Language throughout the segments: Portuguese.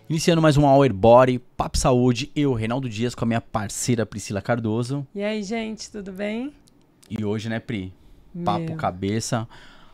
Iniciando mais um Hour Body, Papo Saúde, eu, Reinaldo Dias, com a minha parceira Priscila Cardoso. E aí, gente, tudo bem? E hoje, né, Pri? Papo Meu, cabeça.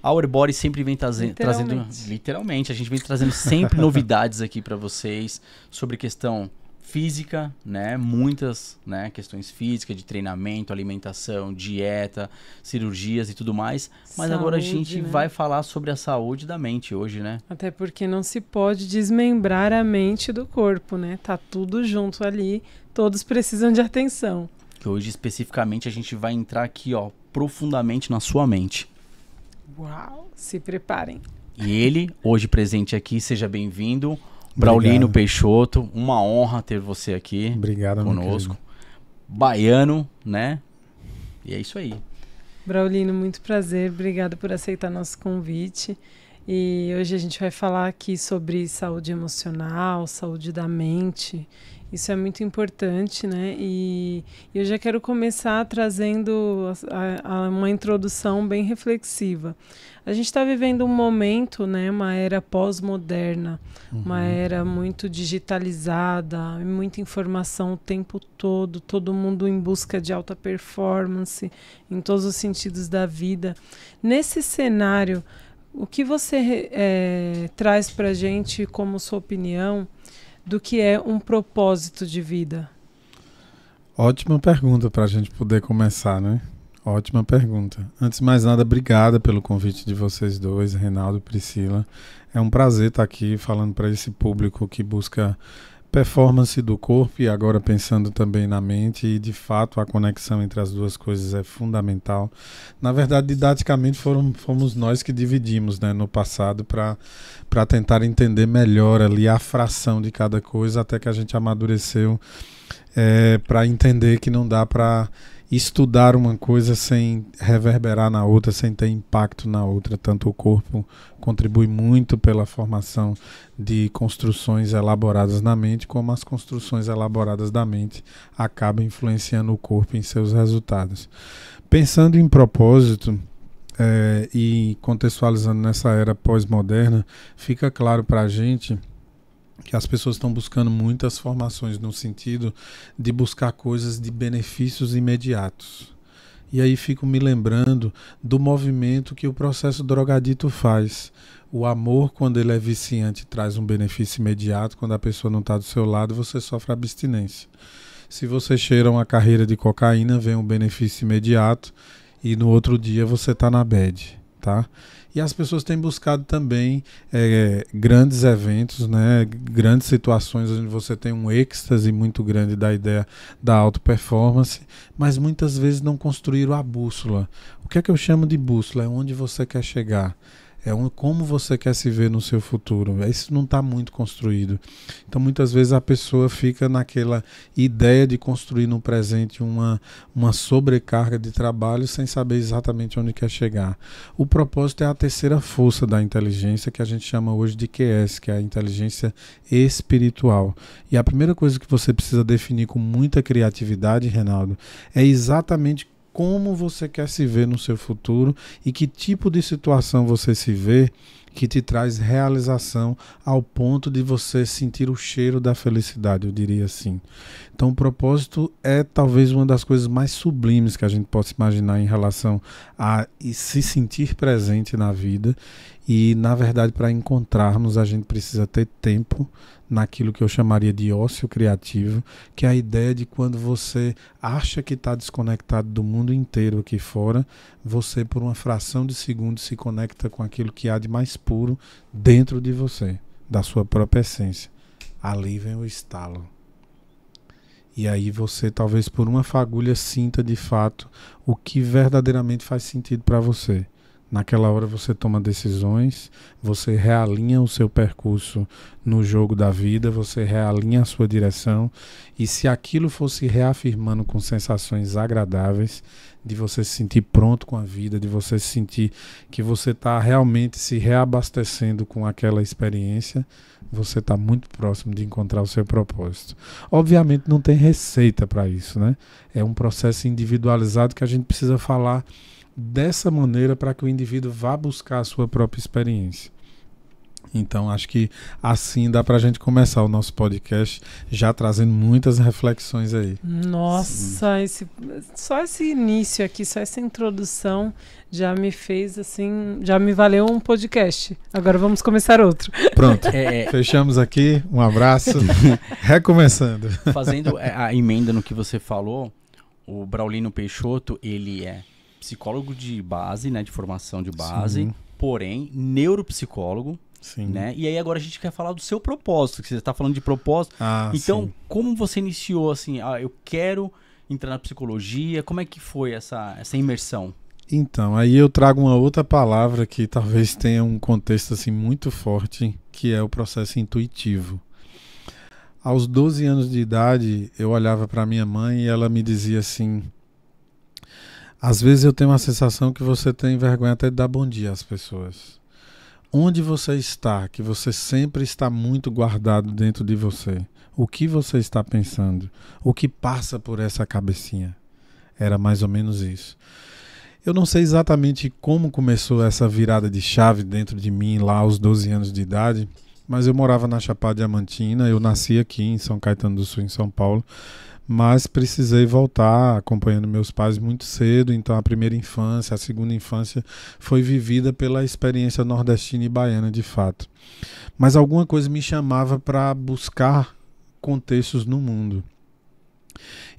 A Hour Body sempre vem trazendo, literalmente, a gente vem trazendo sempre novidades aqui pra vocês sobre questão física, né? Muitas, né, questões físicas, de treinamento, alimentação, dieta, cirurgias e tudo mais. Mas saúde, agora a gente né? vai falar sobre a saúde da mente hoje, né? Até porque não se pode desmembrar a mente do corpo, né? Tá tudo junto ali, todos precisam de atenção. Que hoje especificamente a gente vai entrar aqui, ó, profundamente na sua mente. Uau, se preparem. E ele, hoje presente aqui, seja bem-vindo. Braulino Peixoto, uma honra ter você aqui. Obrigado, conosco. Baiano, né? E é isso aí. Braulino, muito prazer, obrigada por aceitar nosso convite. E hoje a gente vai falar aqui sobre saúde emocional, saúde da mente. Isso é muito importante, né? E eu já quero começar trazendo uma introdução bem reflexiva. A gente está vivendo um momento, né? Uma era pós-moderna, uma era muito digitalizada, muita informação o tempo todo mundo em busca de alta performance, em todos os sentidos da vida. Nesse cenário, o que você traz para a gente como sua opinião do que é um propósito de vida? Ótima pergunta para a gente poder começar, né? Ótima pergunta. Antes de mais nada, obrigada pelo convite de vocês dois, Reinaldo e Priscila. É um prazer estar aqui falando para esse público que busca performance do corpo e agora pensando também na mente, e de fato a conexão entre as duas coisas é fundamental. Na verdade, didaticamente fomos nós que dividimos, né, no passado para tentar entender melhor ali a fração de cada coisa, até que a gente amadureceu para entender que não dá para estudar uma coisa sem reverberar na outra, sem ter impacto na outra. Tanto o corpo contribui muito pela formação de construções elaboradas na mente, como as construções elaboradas da mente acabam influenciando o corpo em seus resultados. Pensando em propósito e contextualizando nessa era pós-moderna, fica claro para a gente que as pessoas estão buscando muitas formações no sentido de buscar coisas de benefícios imediatos. E aí fico me lembrando do movimento que o processo drogadito faz. O amor, quando ele é viciante, traz um benefício imediato. Quando a pessoa não está do seu lado, você sofre abstinência. Se você cheira uma carreira de cocaína, vem um benefício imediato e no outro dia você está na bad, tá? E as pessoas têm buscado também grandes eventos, né, grandes situações onde você tem um êxtase muito grande da ideia da auto-performance, mas muitas vezes não construíram a bússola. O que é que eu chamo de bússola? É onde você quer chegar. Como você quer se ver no seu futuro. Isso não está muito construído. Então, muitas vezes a pessoa fica naquela ideia de construir no presente uma sobrecarga de trabalho sem saber exatamente onde quer chegar. O propósito é a terceira força da inteligência, que a gente chama hoje de QS, que é a inteligência espiritual. E a primeira coisa que você precisa definir com muita criatividade, Reinaldo, é exatamente como você quer se ver no seu futuro e que tipo de situação você se vê que te traz realização ao ponto de você sentir o cheiro da felicidade, eu diria assim. Então o propósito é talvez uma das coisas mais sublimes que a gente possa imaginar em relação a se sentir presente na vida. E na verdade, para encontrarmos, a gente precisa ter tempo naquilo que eu chamaria de ócio criativo, que é a ideia de quando você acha que está desconectado do mundo inteiro aqui fora, você por uma fração de segundo se conecta com aquilo que há de mais puro dentro de você, da sua própria essência. Ali vem o estalo. E aí você talvez por uma fagulha sinta de fato o que verdadeiramente faz sentido para você. Naquela hora você toma decisões, você realinha o seu percurso no jogo da vida, você realinha a sua direção, e se aquilo fosse reafirmando com sensações agradáveis, de você se sentir pronto com a vida, de você sentir que você está realmente se reabastecendo com aquela experiência, você está muito próximo de encontrar o seu propósito. Obviamente não tem receita para isso, né? É um processo individualizado que a gente precisa falar dessa maneira para que o indivíduo vá buscar a sua própria experiência. Então, acho que assim dá pra gente começar o nosso podcast, já trazendo muitas reflexões aí. Nossa, só esse início aqui, só essa introdução já me fez assim, já me valeu um podcast. Agora vamos começar outro. Pronto, fechamos aqui, um abraço, recomeçando. Fazendo a emenda no que você falou, o Braulino Peixoto, ele é psicólogo de base, né, de formação de base, Sim. porém neuropsicólogo. Sim. Né? E aí agora a gente quer falar do seu propósito, que você está falando de propósito. Então, sim. Como você iniciou assim, eu quero entrar na psicologia, como é que foi essa imersão? Então, aí eu trago uma outra palavra que talvez tenha um contexto assim muito forte, que é o processo intuitivo. Aos 12 anos de idade, eu olhava para minha mãe e ela me dizia assim: às vezes eu tenho uma sensação que você tem vergonha até de dar bom dia às pessoas. Onde você está, que você sempre está muito guardado dentro de você? O que você está pensando? O que passa por essa cabecinha? Era mais ou menos isso. Eu não sei exatamente como começou essa virada de chave dentro de mim lá aos 12 anos de idade, mas eu morava na Chapada Diamantina, eu nasci aqui em São Caetano do Sul, em São Paulo, mas precisei voltar acompanhando meus pais muito cedo, então a primeira infância, a segunda infância foi vivida pela experiência nordestina e baiana de fato. Mas alguma coisa me chamava para buscar contextos no mundo.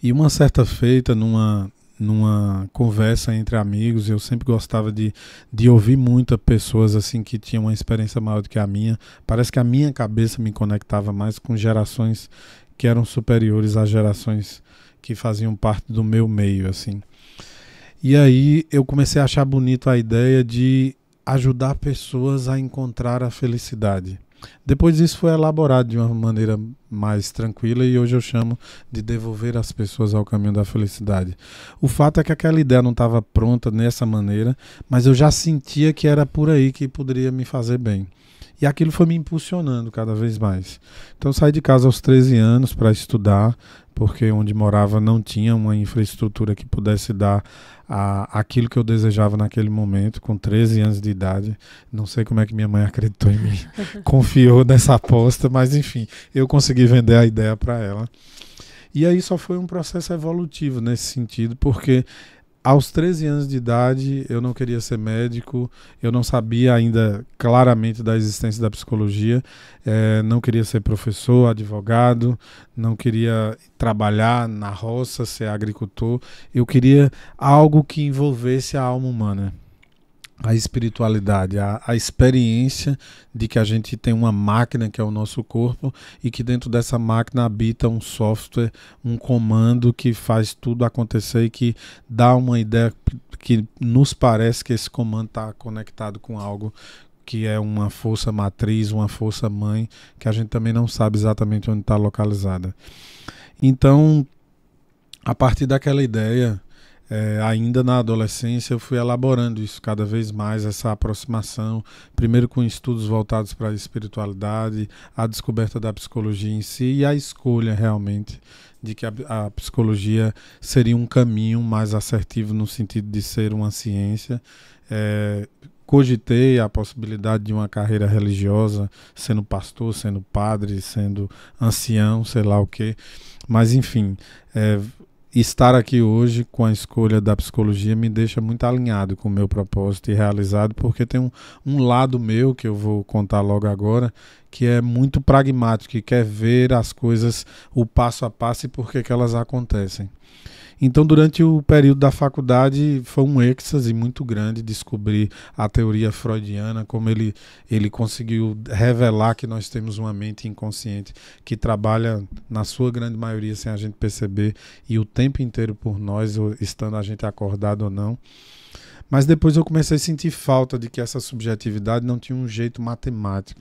E uma certa feita, numa conversa entre amigos, eu sempre gostava de ouvir muitas pessoas assim que tinham uma experiência maior do que a minha. Parece que a minha cabeça me conectava mais com gerações que eram superiores às gerações que faziam parte do meu meio, assim. E aí eu comecei a achar bonito a ideia de ajudar pessoas a encontrar a felicidade. Depois isso foi elaborado de uma maneira mais tranquila e hoje eu chamo de devolver as pessoas ao caminho da felicidade. O fato é que aquela ideia não estava pronta nessa maneira, mas eu já sentia que era por aí que poderia me fazer bem. E aquilo foi me impulsionando cada vez mais. Então eu saí de casa aos 13 anos para estudar, porque onde morava não tinha uma infraestrutura que pudesse dar aquilo que eu desejava naquele momento, com 13 anos de idade. Não sei como é que minha mãe acreditou em mim, confiou nessa aposta, mas enfim, eu consegui vender a ideia para ela. E aí só foi um processo evolutivo nesse sentido, porque aos 13 anos de idade eu não queria ser médico, eu não sabia ainda claramente da existência da psicologia, não queria ser professor, advogado, não queria trabalhar na roça, ser agricultor, eu queria algo que envolvesse a alma humana. A espiritualidade, a experiência de que a gente tem uma máquina que é o nosso corpo e que dentro dessa máquina habita um software, um comando que faz tudo acontecer e que dá uma ideia que nos parece que esse comando está conectado com algo que é uma força matriz, uma força mãe, que a gente também não sabe exatamente onde está localizada. Então, a partir daquela ideia, ainda na adolescência eu fui elaborando isso cada vez mais, essa aproximação, primeiro com estudos voltados para a espiritualidade, a descoberta da psicologia em si e a escolha realmente de que a psicologia seria um caminho mais assertivo no sentido de ser uma ciência. Cogitei a possibilidade de uma carreira religiosa, sendo pastor, sendo padre, sendo ancião, sei lá o quê, mas enfim, estar aqui hoje com a escolha da psicologia me deixa muito alinhado com o meu propósito e realizado, porque tem um lado meu, que eu vou contar logo agora, que é muito pragmático, que quer ver as coisas, o passo a passo e por que elas acontecem. Então, durante o período da faculdade, foi um êxtase muito grande descobrir a teoria freudiana, como ele conseguiu revelar que nós temos uma mente inconsciente que trabalha, na sua grande maioria, sem a gente perceber, e o tempo inteiro por nós, estando a gente acordado ou não. Mas depois eu comecei a sentir falta de que essa subjetividade não tinha um jeito matemático.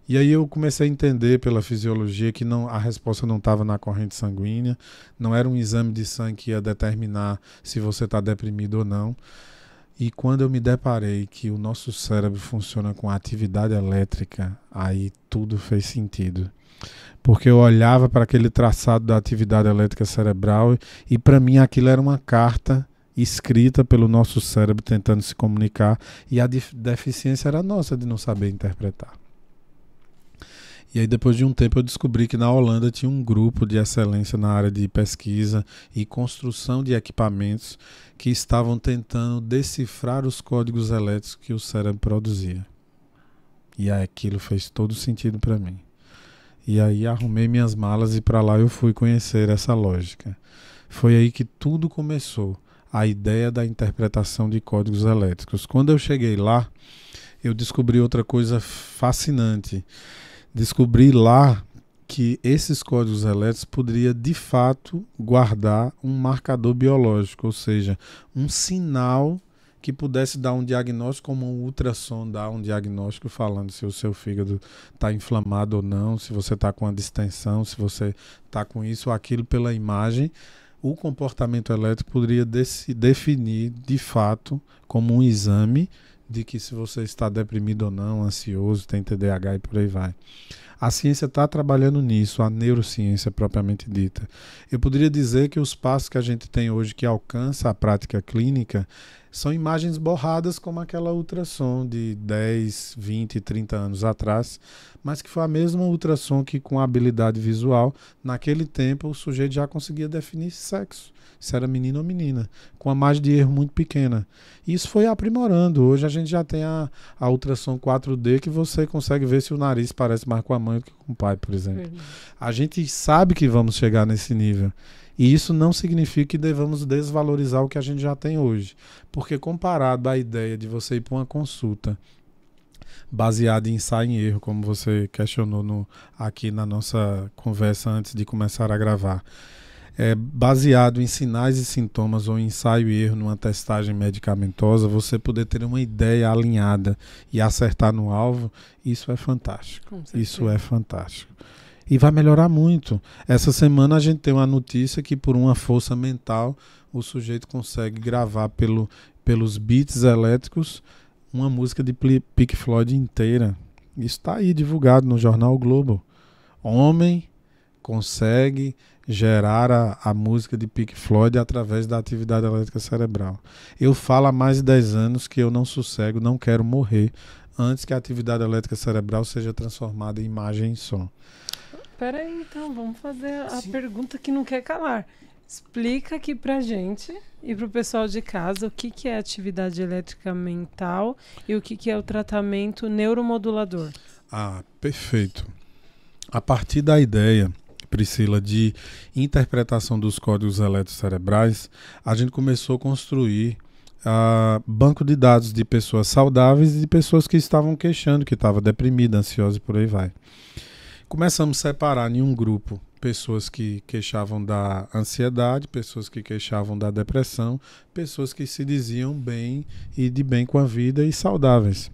E aí eu comecei a entender pela fisiologia que a resposta não estava na corrente sanguínea, não era um exame de sangue que ia determinar se você está deprimido ou não. E quando eu me deparei que o nosso cérebro funciona com atividade elétrica, aí tudo fez sentido. Porque eu olhava para aquele traçado da atividade elétrica cerebral e para mim aquilo era uma carta escrita pelo nosso cérebro tentando se comunicar, e a deficiência era nossa de não saber interpretar. E aí depois de um tempo eu descobri que na Holanda tinha um grupo de excelência na área de pesquisa e construção de equipamentos que estavam tentando decifrar os códigos elétricos que o cérebro produzia. E aí aquilo fez todo sentido para mim. E aí arrumei minhas malas e para lá eu fui conhecer essa lógica. Foi aí que tudo começou, a ideia da interpretação de códigos elétricos. Quando eu cheguei lá, eu descobri outra coisa fascinante. Descobri lá que esses códigos elétricos poderiam de fato guardar um marcador biológico, ou seja, um sinal que pudesse dar um diagnóstico, como um ultrassom dá um diagnóstico falando se o seu fígado está inflamado ou não, se você está com a distensão, se você está com isso ou aquilo pela imagem. O comportamento elétrico poderia definir de fato como um exame de que se você está deprimido ou não, ansioso, tem TDAH e por aí vai. A ciência está trabalhando nisso, a neurociência propriamente dita. Eu poderia dizer que os passos que a gente tem hoje que alcança a prática clínica são imagens borradas como aquela ultrassom de 10, 20, 30 anos atrás, mas que foi a mesma ultrassom que com a habilidade visual, naquele tempo o sujeito já conseguia definir sexo, se era menino ou menina, com a margem de erro muito pequena. Isso foi aprimorando. Hoje a gente já tem a ultrassom 4D que você consegue ver se o nariz parece mais com a mãe do que com o pai, por exemplo. A gente sabe que vamos chegar nesse nível. E isso não significa que devamos desvalorizar o que a gente já tem hoje. Porque comparado à ideia de você ir para uma consulta baseada em ensaio e erro, como você questionou aqui na nossa conversa antes de começar a gravar, baseado em sinais e sintomas ou ensaio e erro numa testagem medicamentosa, você poder ter uma ideia alinhada e acertar no alvo, isso é fantástico. Isso é fantástico. E vai melhorar muito. Essa semana a gente tem uma notícia que por uma força mental o sujeito consegue gravar pelos beats elétricos uma música de Pink Floyd inteira. Isso está aí divulgado no jornal o Globo. Homem consegue gerar a música de Pink Floyd através da atividade elétrica cerebral. Eu falo há mais de 10 anos que eu não sossego, não quero morrer antes que a atividade elétrica cerebral seja transformada em imagem e som. Peraí, então, vamos fazer a pergunta que não quer calar. Explica aqui pra gente e pro pessoal de casa o que é atividade elétrica mental e o que é o tratamento neuromodulador. Ah, perfeito. A partir da ideia, Priscila, de interpretação dos códigos elétricos cerebrais, a gente começou a construir banco de dados de pessoas saudáveis e de pessoas que estavam queixando, que estavam deprimidas, ansiosas e por aí vai. Começamos a separar em um grupo pessoas que queixavam da ansiedade, pessoas que queixavam da depressão, pessoas que se diziam bem e de bem com a vida e saudáveis.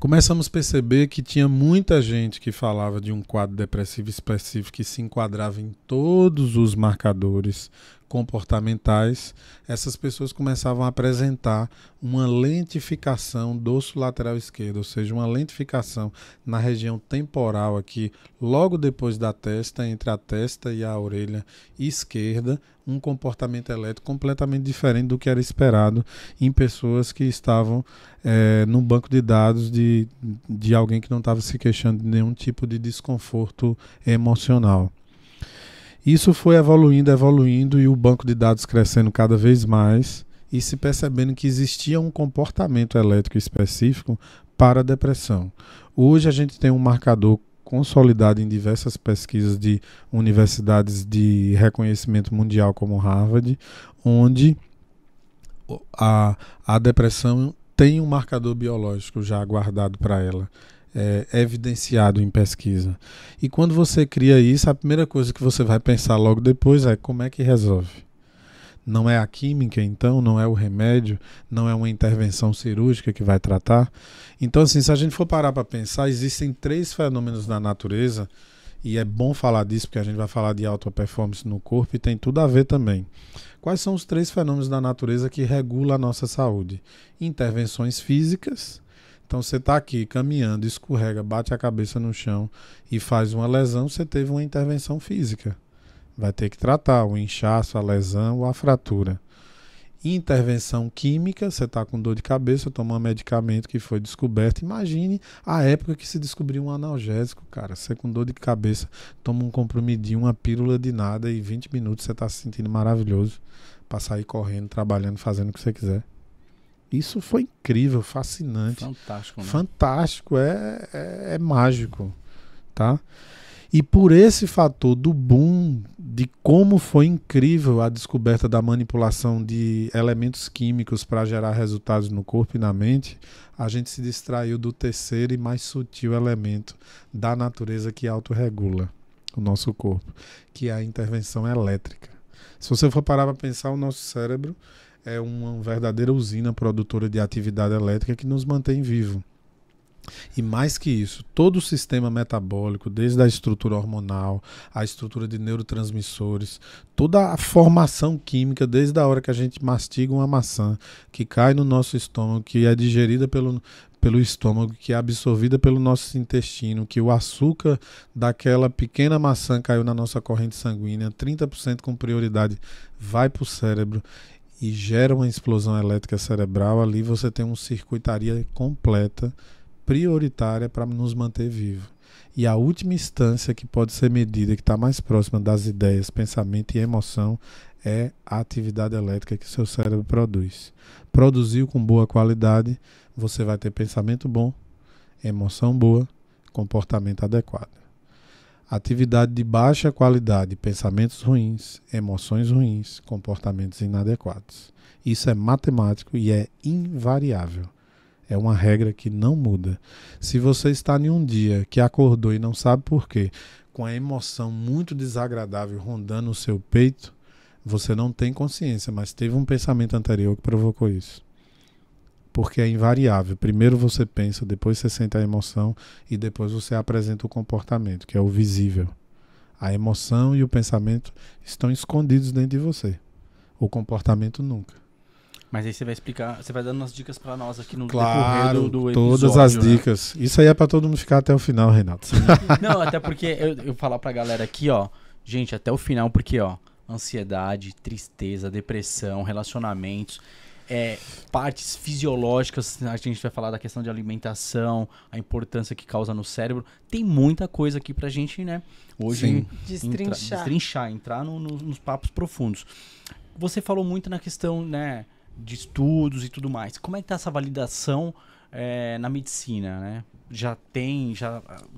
Começamos a perceber que tinha muita gente que falava de um quadro depressivo específico que se enquadrava em todos os marcadores comportamentais. Essas pessoas começavam a apresentar uma lentificação do osso lateral esquerdo, ou seja, uma lentificação na região temporal aqui, logo depois da testa, entre a testa e a orelha esquerda, um comportamento elétrico completamente diferente do que era esperado em pessoas que estavam no banco de dados de alguém que não estava se queixando de nenhum tipo de desconforto emocional. Isso foi evoluindo e o banco de dados crescendo cada vez mais e se percebendo que existia um comportamento elétrico específico para a depressão. Hoje a gente tem um marcador consolidado em diversas pesquisas de universidades de reconhecimento mundial como Harvard, onde a depressão tem um marcador biológico já guardado para ela. Evidenciado em pesquisa. E quando você cria isso, a primeira coisa que você vai pensar logo depois é como é que resolve. Não é a química, então, não é o remédio, não é uma intervenção cirúrgica que vai tratar. Então, assim, se a gente for parar para pensar, existem 3 fenômenos na natureza, e é bom falar disso porque a gente vai falar de alta performance no corpo e tem tudo a ver também. Quais são os 3 fenômenos da natureza que regulam a nossa saúde? Intervenções físicas. Então você está aqui caminhando, escorrega, bate a cabeça no chão e faz uma lesão, você teve uma intervenção física. Vai ter que tratar o inchaço, a lesão ou a fratura. Intervenção química, você está com dor de cabeça, toma um medicamento que foi descoberto. Imagine a época que se descobriu um analgésico, cara. Você com dor de cabeça, toma um comprimidinho, uma pílula de nada e 20 minutos você está se sentindo maravilhoso para sair correndo, trabalhando, fazendo o que você quiser. Isso foi incrível, fascinante. Fantástico, né? Fantástico, é mágico, tá? E por esse fator do boom, de como foi incrível a descoberta da manipulação de elementos químicos para gerar resultados no corpo e na mente, a gente se distraiu do terceiro e mais sutil elemento da natureza que autorregula o nosso corpo, que é a intervenção elétrica. Se você for parar para pensar, o nosso cérebro é uma verdadeira usina produtora de atividade elétrica que nos mantém vivo. E mais que isso, todo o sistema metabólico, desde a estrutura hormonal, a estrutura de neurotransmissores, toda a formação química, desde a hora que a gente mastiga uma maçã, que cai no nosso estômago, que é digerida pelo estômago, que é absorvida pelo nosso intestino, que o açúcar daquela pequena maçã caiu na nossa corrente sanguínea, 30% com prioridade vai para o cérebro e gera uma explosão elétrica cerebral. Ali você tem uma circuitaria completa, prioritária para nos manter vivos. E a última instância que pode ser medida, que está mais próxima das ideias, pensamento e emoção, é a atividade elétrica que seu cérebro produz. Produziu com boa qualidade, você vai ter pensamento bom, emoção boa, comportamento adequado. Atividade de baixa qualidade, pensamentos ruins, emoções ruins, comportamentos inadequados. Isso é matemático e é invariável. É uma regra que não muda. Se você está em um dia que acordou e não sabe por quê, com a emoção muito desagradável rondando o seu peito, você não tem consciência, mas teve um pensamento anterior que provocou isso. Porque é invariável. Primeiro você pensa, depois você sente a emoção e depois você apresenta o comportamento, que é o visível. A emoção e o pensamento estão escondidos dentro de você. O comportamento nunca. Mas aí você vai explicar, você vai dando umas dicas para nós aqui no decorrer do episódio. Todas as dicas. Isso aí é para todo mundo ficar até o final, Renato. Não, até porque eu falar pra galera aqui, ó, gente, até o final, porque, ó, ansiedade, tristeza, depressão, relacionamentos, partes fisiológicas, a gente vai falar da questão de alimentação, a importância que causa no cérebro. Tem muita coisa aqui pra gente, né, hoje destrinchar, entrar nos papos profundos. Você falou muito na questão, né, de estudos e tudo mais. Como é que tá essa validação na medicina, né? Já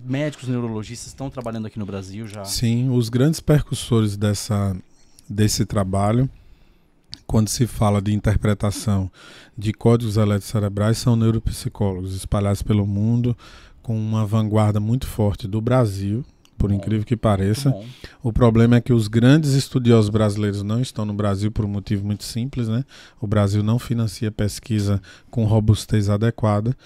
médicos neurologistas estão trabalhando aqui no Brasil já? Sim, os grandes percussores desse trabalho, quando se fala de interpretação de códigos eletrocerebrais, são neuropsicólogos espalhados pelo mundo, com uma vanguarda muito forte do Brasil, por incrível que pareça. O problema é que os grandes estudiosos brasileiros não estão no Brasil por um motivo muito simples, né? O Brasil não financia pesquisa com robustez adequada.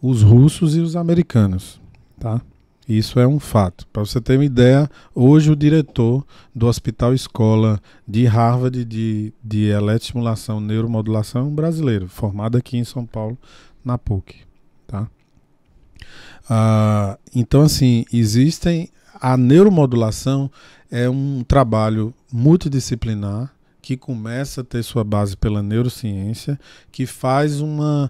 Os russos e os americanos, tá? Isso é um fato. Para você ter uma ideia, hoje o diretor do Hospital Escola de Harvard de eletroestimulação, neuromodulação, é um brasileiro, formado aqui em São Paulo, na PUC, tá? Então, assim, a neuromodulação é um trabalho multidisciplinar que começa a ter sua base pela neurociência, que faz um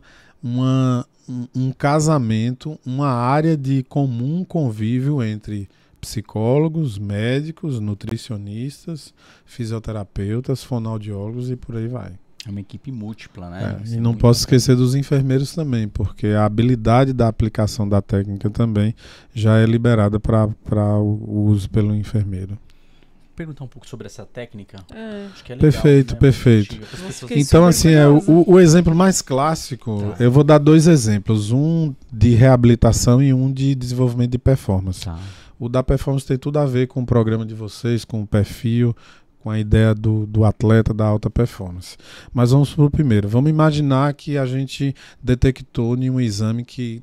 casamento, uma área de comum convívio entre psicólogos, médicos, nutricionistas, fisioterapeutas, fonoaudiólogos e por aí vai. É uma equipe múltipla, né? E não posso esquecer dos enfermeiros também, porque a habilidade da aplicação da técnica também já é liberada para o uso pelo enfermeiro. Perguntar um pouco sobre essa técnica. Acho que é legal, perfeito. Então, assim, o exemplo mais clássico, eu vou dar 2 exemplos, um de reabilitação e um de desenvolvimento de performance. O da performance tem tudo a ver com o programa de vocês, com o perfil, com a ideia do atleta da alta performance. Mas vamos para o primeiro. Vamos imaginar que a gente detectou em um exame que,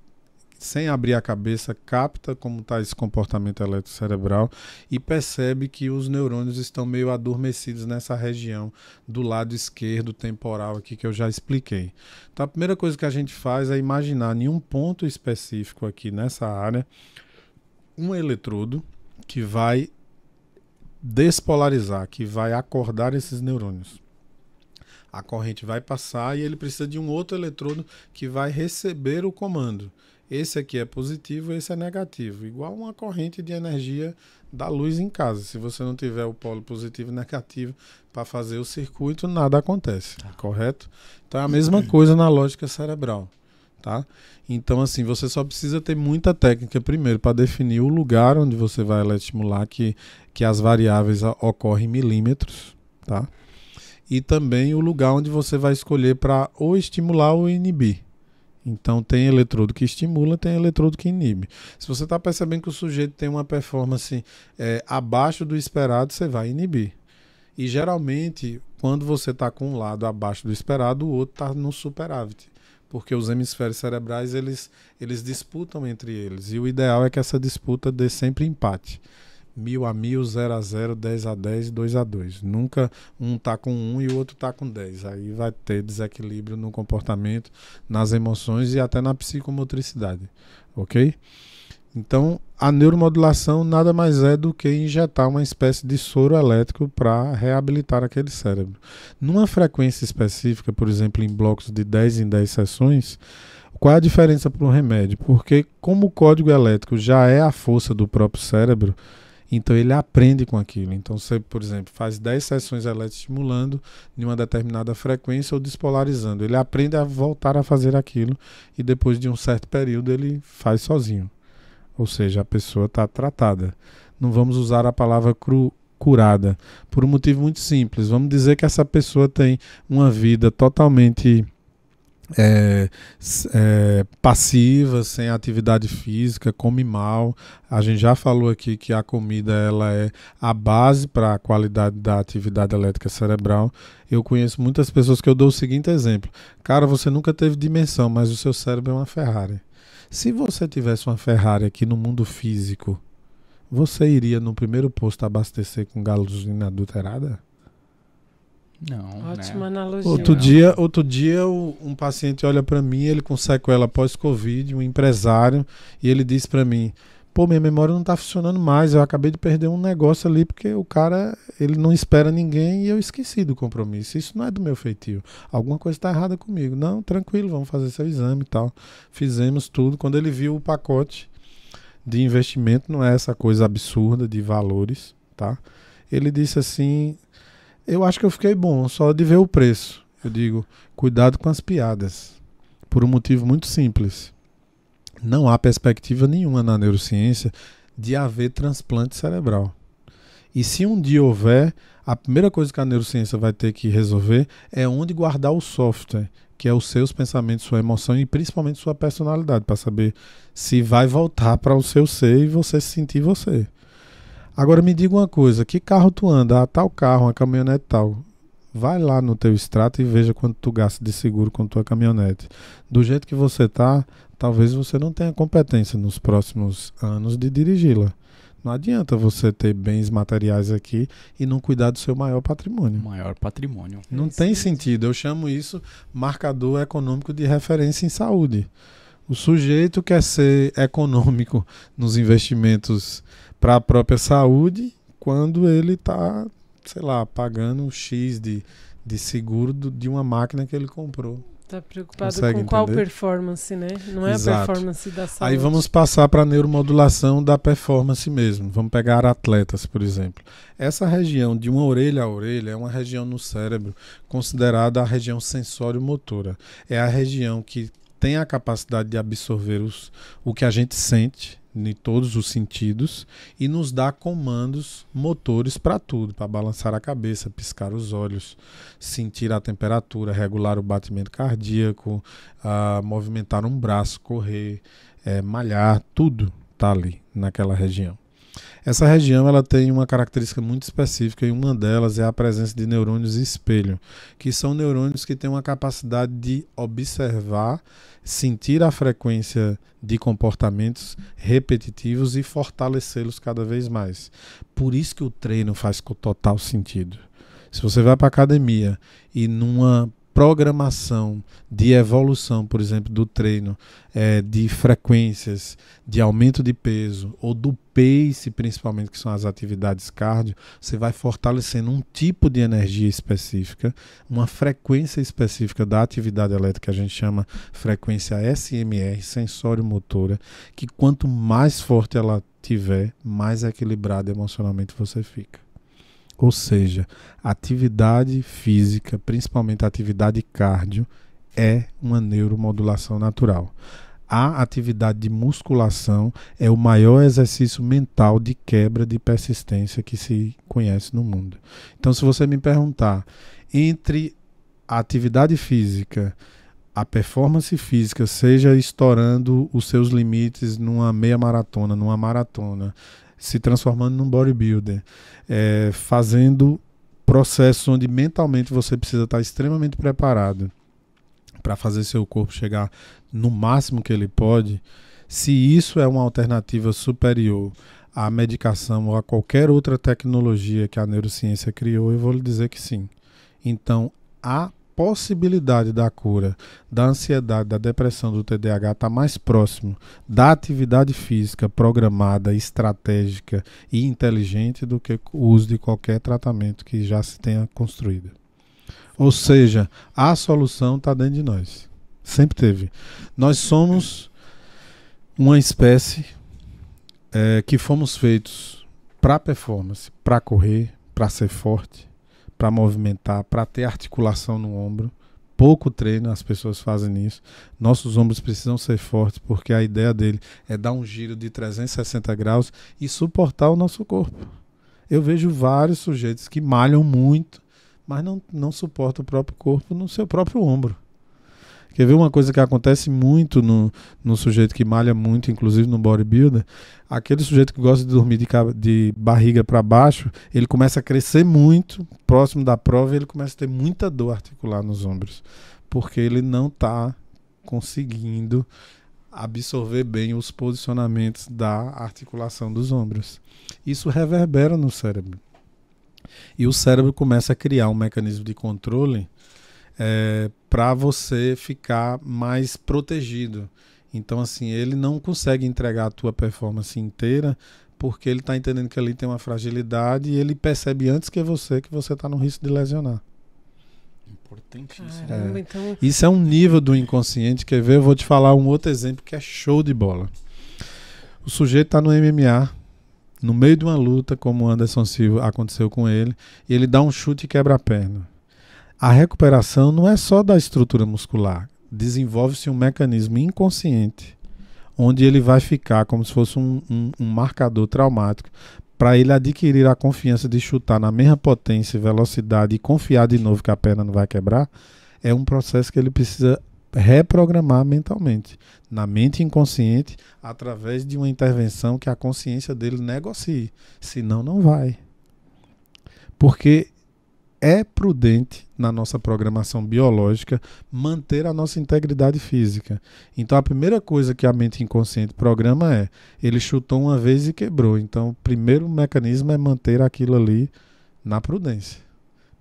sem abrir a cabeça, capta como está esse comportamento eletrocerebral e percebe que os neurônios estão meio adormecidos nessa região do lado esquerdo temporal aqui que eu já expliquei. Então a primeira coisa que a gente faz é imaginar em um ponto específico aqui nessa área um eletrodo que vai despolarizar, que vai acordar esses neurônios. A corrente vai passar e ele precisa de um outro eletrodo que vai receber o comando. Esse aqui é positivo, esse é negativo. Igual uma corrente de energia da luz em casa. Se você não tiver o polo positivo e negativo para fazer o circuito, nada acontece, correto? Então é a mesma coisa na lógica cerebral, tá? Então, assim, você só precisa ter muita técnica primeiro para definir o lugar onde você vai eletroestimular, que as variáveis ocorrem em milímetros, tá? E também o lugar onde você vai escolher para ou estimular ou inibir. Então, tem eletrodo que estimula, tem eletrodo que inibe. Se você está percebendo que o sujeito tem uma performance abaixo do esperado, você vai inibir. E, geralmente, quando você está com um lado abaixo do esperado, o outro está no superávit. Porque os hemisférios cerebrais, eles disputam entre eles. E o ideal é que essa disputa dê sempre empate. 1000 a 1000, 0 a 0, 10 a 10, 2 a 2. Nunca um tá com 1 e o outro tá com 10. Aí vai ter desequilíbrio no comportamento, nas emoções e até na psicomotricidade. Ok? Então, a neuromodulação nada mais é do que injetar uma espécie de soro elétrico para reabilitar aquele cérebro. Numa frequência específica, por exemplo, em blocos de 10 em 10 sessões, qual é a diferença para o remédio? Porque como o código elétrico já é a força do próprio cérebro, então ele aprende com aquilo. Então você, por exemplo, faz 10 sessões eletroestimulando em uma determinada frequência ou despolarizando. Ele aprende a voltar a fazer aquilo e depois de um certo período ele faz sozinho. Ou seja, a pessoa está tratada. Não vamos usar a palavra curada, por um motivo muito simples. Vamos dizer que essa pessoa tem uma vida totalmente passiva, sem atividade física, come mal. A gente já falou aqui que a comida ela é a base para a qualidade da atividade elétrica cerebral. Eu conheço muitas pessoas que eu dou o seguinte exemplo: cara, você nunca teve dimensão, mas o seu cérebro é uma Ferrari. Se você tivesse uma Ferrari aqui no mundo físico, você iria no primeiro posto abastecer com gasolina adulterada? Não, ótima né? analogia. Outro dia um paciente olha para mim, ele com sequela pós-Covid, um empresário, e ele disse para mim: pô, minha memória não tá funcionando mais, eu acabei de perder um negócio ali porque o cara, ele não espera ninguém e eu esqueci do compromisso. Isso não é do meu feitio. Alguma coisa está errada comigo. Não, tranquilo, vamos fazer seu exame e tal. Fizemos tudo. Quando ele viu o pacote de investimento, não é essa coisa absurda de valores, tá? Ele disse assim: eu acho que eu fiquei bom, só de ver o preço. Eu digo, cuidado com as piadas. Por um motivo muito simples. Não há perspectiva nenhuma na neurociência de haver transplante cerebral. E se um dia houver, a primeira coisa que a neurociência vai ter que resolver é onde guardar o software, que é os seus pensamentos, sua emoção e principalmente sua personalidade, para saber se vai voltar para o seu ser e você se sentir você. Agora me diga uma coisa, que carro tu anda? Ah, tal carro, uma caminhonete tal. Vai lá no teu extrato e veja quanto tu gasta de seguro com tua caminhonete. Do jeito que você tá, talvez você não tenha competência nos próximos anos de dirigi-la. Não adianta você ter bens materiais aqui e não cuidar do seu maior patrimônio. Maior patrimônio. Não tem sentido. Eu chamo isso marcador econômico de referência em saúde. O sujeito quer ser econômico nos investimentos para a própria saúde quando ele está, sei lá, pagando um X de seguro de uma máquina que ele comprou. Está preocupado com qual performance, né? Não é Exato. A performance da saúde. Aí vamos passar para a neuromodulação da performance mesmo. Vamos pegar atletas, por exemplo. Essa região de uma orelha a orelha é uma região no cérebro considerada a região sensório-motora. É a região que tem a capacidade de absorver o que a gente sente em todos os sentidos e nos dá comandos motores para tudo, para balançar a cabeça, piscar os olhos, sentir a temperatura, regular o batimento cardíaco, movimentar um braço, correr, malhar, tudo está ali naquela região. Essa região ela tem uma característica muito específica e uma delas é a presença de neurônios espelho, que são neurônios que têm uma capacidade de observar, sentir a frequência de comportamentos repetitivos e fortalecê-los cada vez mais. Por isso que o treino faz com total sentido. Se você vai para a academia e numa programação de evolução, por exemplo, do treino, de frequências, de aumento de peso, ou do pace, principalmente, que são as atividades cardio, você vai fortalecendo um tipo de energia específica, uma frequência específica da atividade elétrica, que a gente chama frequência SMR, sensório-motora, que quanto mais forte ela tiver, mais equilibrado emocionalmente você fica. Ou seja, atividade física, principalmente a atividade cardio, é uma neuromodulação natural. A atividade de musculação é o maior exercício mental de quebra de persistência que se conhece no mundo. Então, se você me perguntar, entre a atividade física, a performance física, seja estourando os seus limites numa meia maratona, numa maratona, se transformando num bodybuilder, fazendo processos onde mentalmente você precisa estar extremamente preparado para fazer seu corpo chegar no máximo que ele pode, se isso é uma alternativa superior à medicação ou a qualquer outra tecnologia que a neurociência criou, eu vou lhe dizer que sim. Então, a possibilidade da cura da ansiedade, da depressão, do TDAH está mais próximo da atividade física programada, estratégica e inteligente do que o uso de qualquer tratamento que já se tenha construído. Ou seja, a solução está dentro de nós. Sempre teve. Nós somos uma espécie que fomos feitos para performance, para correr, para ser forte, para movimentar, para ter articulação no ombro. Pouco treino, as pessoas fazem isso. Nossos ombros precisam ser fortes, porque a ideia dele é dar um giro de 360 graus e suportar o nosso corpo. Eu vejo vários sujeitos que malham muito, mas não suportam o próprio corpo no seu próprio ombro. Quer ver uma coisa que acontece muito no sujeito que malha muito, inclusive no bodybuilder? Aquele sujeito que gosta de dormir de barriga para baixo, ele começa a crescer muito próximo da prova e ele começa a ter muita dor articular nos ombros, porque ele não está conseguindo absorver bem os posicionamentos da articulação dos ombros. Isso reverbera no cérebro. E o cérebro começa a criar um mecanismo de controle para você ficar mais protegido. Então, assim, ele não consegue entregar a tua performance inteira porque ele está entendendo que ali tem uma fragilidade e ele percebe antes que você está no risco de lesionar. Importantíssimo. Caramba, então... Isso é um nível do inconsciente. Quer ver? Eu vou te falar um outro exemplo que é show de bola. O sujeito está no MMA, no meio de uma luta, como o Anderson Silva aconteceu com ele, e ele dá um chute e quebra a perna. A recuperação não é só da estrutura muscular. Desenvolve-se um mecanismo inconsciente onde ele vai ficar como se fosse um marcador traumático para ele adquirir a confiança de chutar na mesma potência e velocidade e confiar de novo que a perna não vai quebrar. É um processo que ele precisa reprogramar mentalmente, na mente inconsciente, através de uma intervenção que a consciência dele negocie. Senão não vai. Porque é prudente, na nossa programação biológica, manter a nossa integridade física. Então a primeira coisa que a mente inconsciente programa é, ele chutou uma vez e quebrou. Então o primeiro mecanismo é manter aquilo ali na prudência.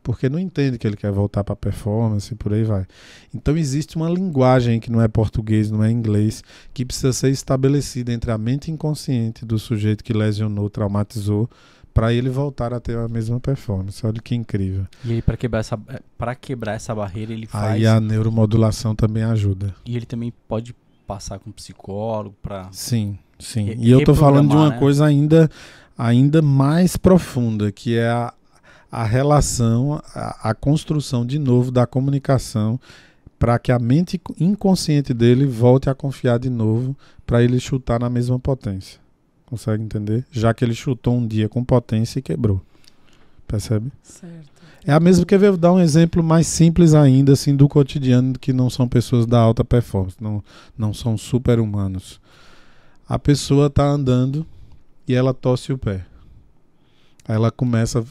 Porque não entende que ele quer voltar para a performance e por aí vai. Então existe uma linguagem que não é português, não é inglês, que precisa ser estabelecida entre a mente inconsciente do sujeito que lesionou, traumatizou, para ele voltar a ter a mesma performance. Olha que incrível. E aí, para quebrar essa barreira, ele faz... Aí a neuromodulação também ajuda. E ele também pode passar com um psicólogo para... Sim, sim. E eu estou falando de uma coisa ainda mais profunda, que é a relação, a construção de novo da comunicação, para que a mente inconsciente dele volte a confiar de novo, para ele chutar na mesma potência. Consegue entender? Já que ele chutou um dia com potência e quebrou. Percebe? Certo. É a mesma que eu vou dar um exemplo mais simples ainda, assim, do cotidiano, que não são pessoas da alta performance, não são super-humanos. A pessoa está andando e ela torce o pé. Aí ela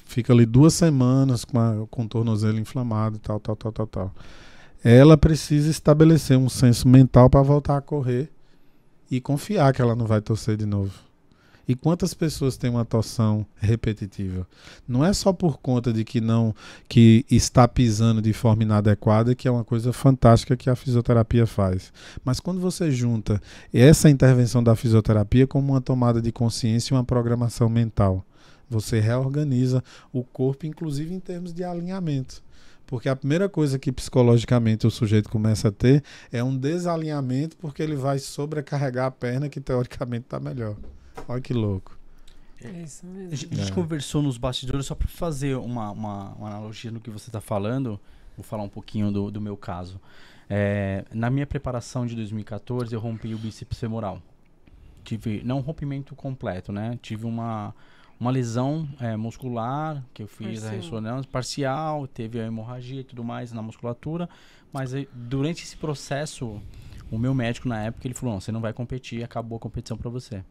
fica ali 2 semanas com o tornozelo inflamado, tal. Ela precisa estabelecer um senso mental para voltar a correr e confiar que ela não vai torcer de novo. E quantas pessoas têm uma torção repetitiva? Não é só por conta de que está pisando de forma inadequada, que é uma coisa fantástica que a fisioterapia faz. Mas quando você junta essa intervenção da fisioterapia como uma tomada de consciência e uma programação mental, você reorganiza o corpo, inclusive em termos de alinhamento. Porque a primeira coisa que psicologicamente o sujeito começa a ter é um desalinhamento, porque ele vai sobrecarregar a perna que teoricamente está melhor. Olha que louco. É isso mesmo. A gente conversou nos bastidores, só para fazer uma analogia no que você está falando. Vou falar um pouquinho do meu caso. Na minha preparação de 2014, eu rompi o bíceps femoral. Tive, não um rompimento completo, né? Tive uma lesão muscular, que eu fiz a ressonância parcial, teve a hemorragia e tudo mais na musculatura. Mas durante esse processo, o meu médico na época, ele falou, não, você não vai competir, acabou a competição para você.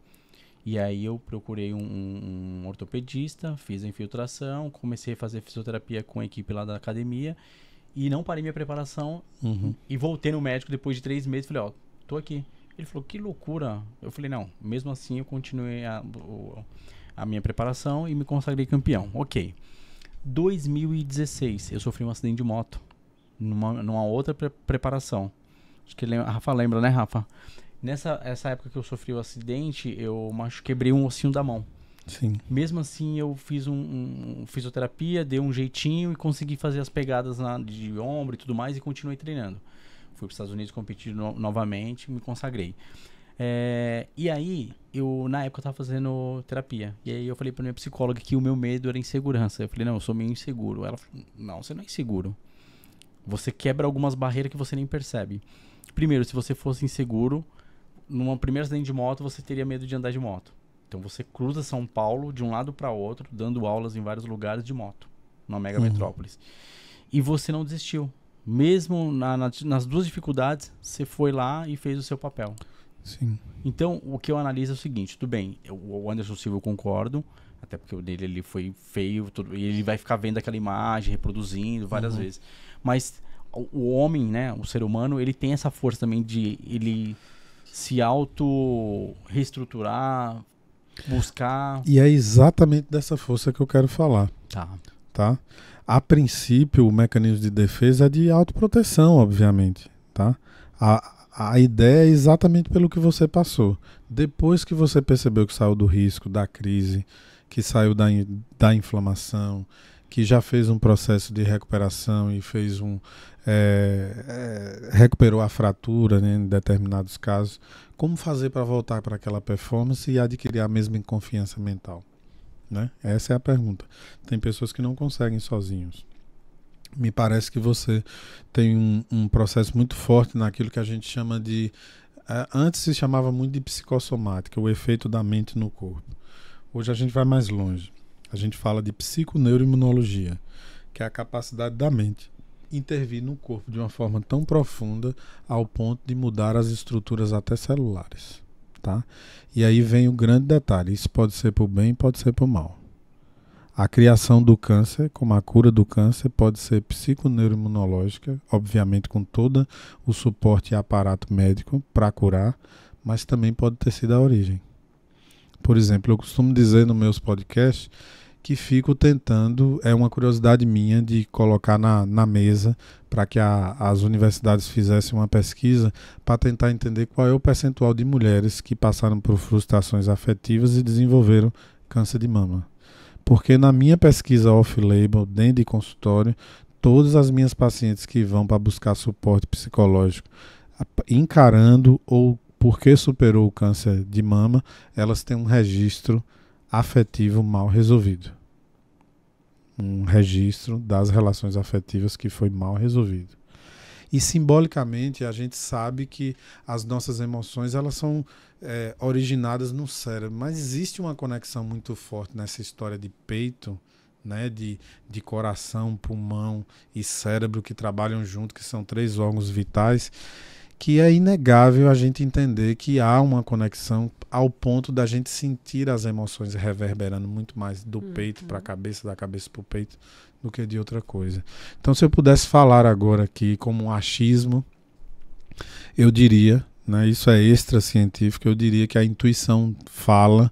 E aí eu procurei um ortopedista, fiz a infiltração, comecei a fazer fisioterapia com a equipe lá da academia e não parei minha preparação e voltei no médico depois de 3 meses. Falei, tô aqui. Ele falou, que loucura. Eu falei, não, mesmo assim eu continuei a minha preparação e me consagrei campeão. Ok. 2016, eu sofri um acidente de moto numa outra preparação. Acho que a Rafa lembra, né, Rafa? Essa época que eu sofri o acidente, eu quebrei um ossinho da mão. Sim. Mesmo assim, eu fiz fisioterapia, dei um jeitinho e consegui fazer as pegadas de ombro e tudo mais e continuei treinando. Fui para os Estados Unidos competir novamente, me consagrei. E aí, na época eu estava fazendo terapia. E aí eu falei para minha psicóloga que o meu medo era insegurança. Eu falei, não, eu sou meio inseguro. Ela falou, não, você não é inseguro. Você quebra algumas barreiras que você nem percebe. Primeiro, se você fosse inseguro, numa primeira acidente de moto, você teria medo de andar de moto. Então você cruza São Paulo de um lado para outro, dando aulas em vários lugares de moto, numa mega metrópolis. E você não desistiu. Mesmo nas duas dificuldades, você foi lá e fez o seu papel. Sim. Então, o que eu analiso é o seguinte, tudo bem, o Anderson Silva eu concordo, até porque o dele ele foi feio, e ele vai ficar vendo aquela imagem, reproduzindo várias vezes. Mas o homem, né, o ser humano, ele tem essa força também de ele se auto-reestruturar, buscar... E é exatamente dessa força que eu quero falar. Tá? A princípio, o mecanismo de defesa é de autoproteção, obviamente. Tá? A ideia é exatamente pelo que você passou. Depois que você percebeu que saiu do risco, da crise, que saiu da inflamação, que já fez um processo de recuperação e fez recuperou a fratura, né, em determinados casos, como fazer para voltar para aquela performance e adquirir a mesma confiança mental? Né? Essa é a pergunta. Tem pessoas que não conseguem sozinhos. Me parece que você tem um processo muito forte naquilo que a gente chama de... antes se chamava muito de psicossomática, o efeito da mente no corpo. Hoje a gente vai mais longe. A gente fala de psiconeuroimunologia, que é a capacidade da mente intervir no corpo de uma forma tão profunda ao ponto de mudar as estruturas até celulares. Tá? E aí vem o grande detalhe, isso pode ser por bem, pode ser por mal. A criação do câncer, como a cura do câncer, pode ser psiconeuroimunológica, obviamente com todo o suporte e aparato médico para curar, mas também pode ter sido a origem. Por exemplo, eu costumo dizer nos meus podcasts que fico tentando, é uma curiosidade minha de colocar na mesa para que as universidades fizessem uma pesquisa para tentar entender qual é o percentual de mulheres que passaram por frustrações afetivas e desenvolveram câncer de mama. Porque na minha pesquisa off-label, dentro de consultório, todas as minhas pacientes que vão para buscar suporte psicológico, encarando ou porque superou o câncer de mama, elas têm um registro afetivo mal resolvido. Um registro das relações afetivas que foi mal resolvido. E simbolicamente a gente sabe que as nossas emoções elas são originadas no cérebro, mas existe uma conexão muito forte nessa história de peito, né, de coração, pulmão e cérebro que trabalham junto, que são 3 órgãos vitais, que é inegável a gente entender que há uma conexão ao ponto da gente sentir as emoções reverberando muito mais do peito para a cabeça, da cabeça para o peito, do que de outra coisa. Então, se eu pudesse falar agora aqui como um achismo, eu diria, né, isso é extracientífico, eu diria que a intuição fala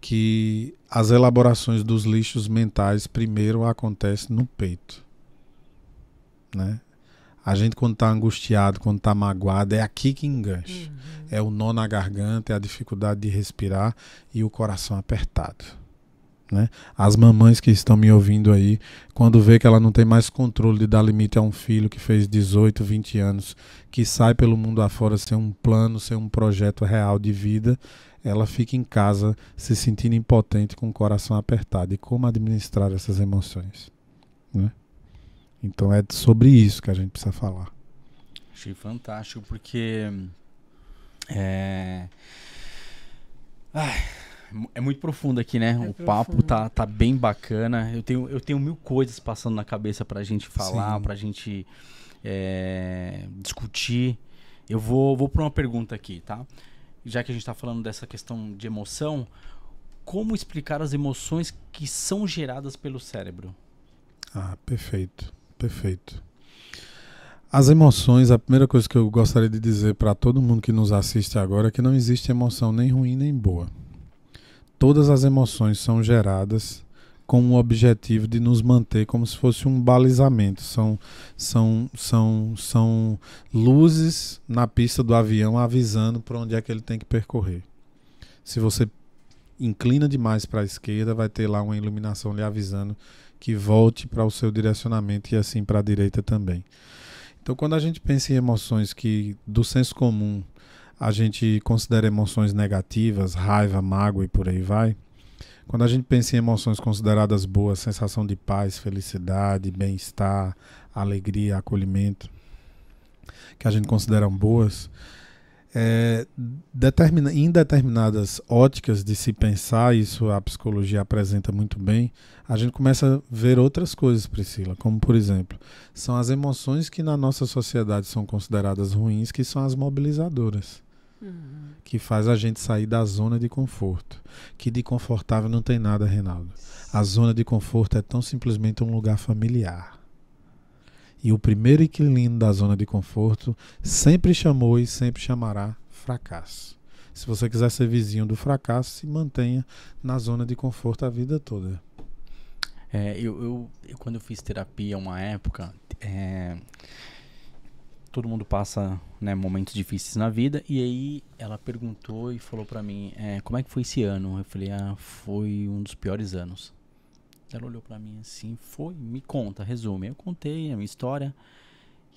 que as elaborações dos lixos mentais primeiro acontecem no peito, né? A gente, quando está angustiado, quando está magoado, é aqui que engancha. É o nó na garganta, é a dificuldade de respirar e o coração apertado, né? As mamães que estão me ouvindo aí, quando vê que ela não tem mais controle de dar limite a um filho que fez 18, 20 anos, que sai pelo mundo afora sem um plano, sem um projeto real de vida, ela fica em casa se sentindo impotente, com o coração apertado. E como administrar essas emoções, né? Então é sobre isso que a gente precisa falar. Achei fantástico, porque é muito profundo aqui, né? O papo tá bem bacana. Eu tenho mil coisas passando na cabeça pra gente falar, pra gente discutir. Eu vou pra uma pergunta aqui, tá? Já que a gente tá falando dessa questão de emoção, como explicar as emoções que são geradas pelo cérebro? Perfeito. Perfeito. As emoções, a primeira coisa que eu gostaria de dizer para todo mundo que nos assiste agora é que não existe emoção nem ruim nem boa. Todas as emoções são geradas com o objetivo de nos manter como se fosse um balizamento. São luzes na pista do avião avisando para onde é que ele tem que percorrer. Se você inclina demais para a esquerda, vai ter lá uma iluminação lhe avisando que volte para o seu direcionamento, e assim para a direita também. Então, quando a gente pensa em emoções que, do senso comum, a gente considera emoções negativas, raiva, mágoa e por aí vai, quando a gente pensa em emoções consideradas boas, sensação de paz, felicidade, bem-estar, alegria, acolhimento, que a gente considera boas, em determinadas óticas de se pensar, isso a psicologia apresenta muito bem, a gente começa a ver outras coisas, Priscila, como por exemplo, são as emoções que na nossa sociedade são consideradas ruins, que são as mobilizadoras, que faz a gente sair da zona de conforto, que de confortável não tem nada, Reinaldo. A zona de conforto é tão simplesmente um lugar familiar. E o primeiro inquilino da zona de conforto sempre chamou e sempre chamará fracasso. Se você quiser ser vizinho do fracasso, se mantenha na zona de conforto a vida toda. Eu quando eu fiz terapia uma época, todo mundo passa, né, momentos difíceis na vida, e aí ela perguntou e falou pra mim, como é que foi esse ano? Eu falei, foi um dos piores anos. Ela olhou pra mim assim, me conta, resume. Eu contei a minha história.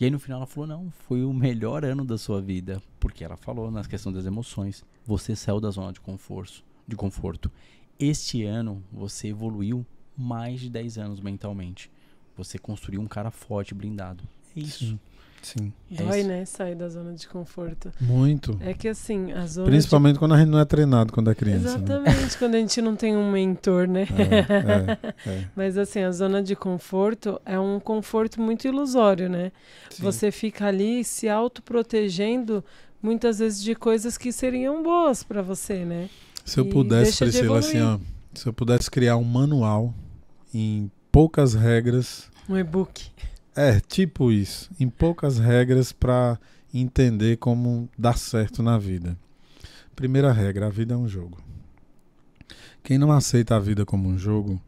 E aí no final ela falou, não, foi o melhor ano da sua vida. Porque ela falou na questão das emoções. Você saiu da zona de conforto. Este ano você evoluiu mais de 10 anos mentalmente. Você construiu um cara forte, blindado. É isso. Sim. Dói, né? Sair da zona de conforto. Muito. É que assim, a zona principalmente quando a gente não é treinado quando é criança. Exatamente, né? Quando a gente não tem um mentor, né? Mas assim, a zona de conforto é um conforto muito ilusório, né? Sim. Você fica ali se autoprotegendo muitas vezes de coisas que seriam boas para você, né? Se eu pudesse, Priscila, assim, se eu pudesse criar um manual em poucas regras. Um e-book. Tipo isso, em poucas regras para entender como dar certo na vida. Primeira regra, a vida é um jogo. Quem não aceita a vida como um jogo,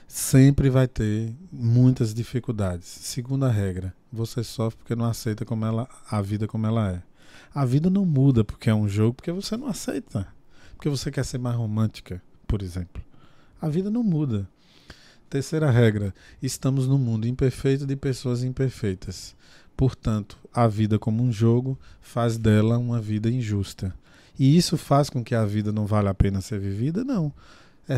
sempre vai ter muitas dificuldades. Segunda regra, você sofre porque não aceita a vida como ela é. A vida não muda porque é um jogo, porque você não aceita. Porque você quer ser mais romântica, por exemplo. A vida não muda. Terceira regra, estamos num mundo imperfeito de pessoas imperfeitas. Portanto, a vida como um jogo faz dela uma vida injusta. E isso faz com que a vida não vale a pena ser vivida? Não.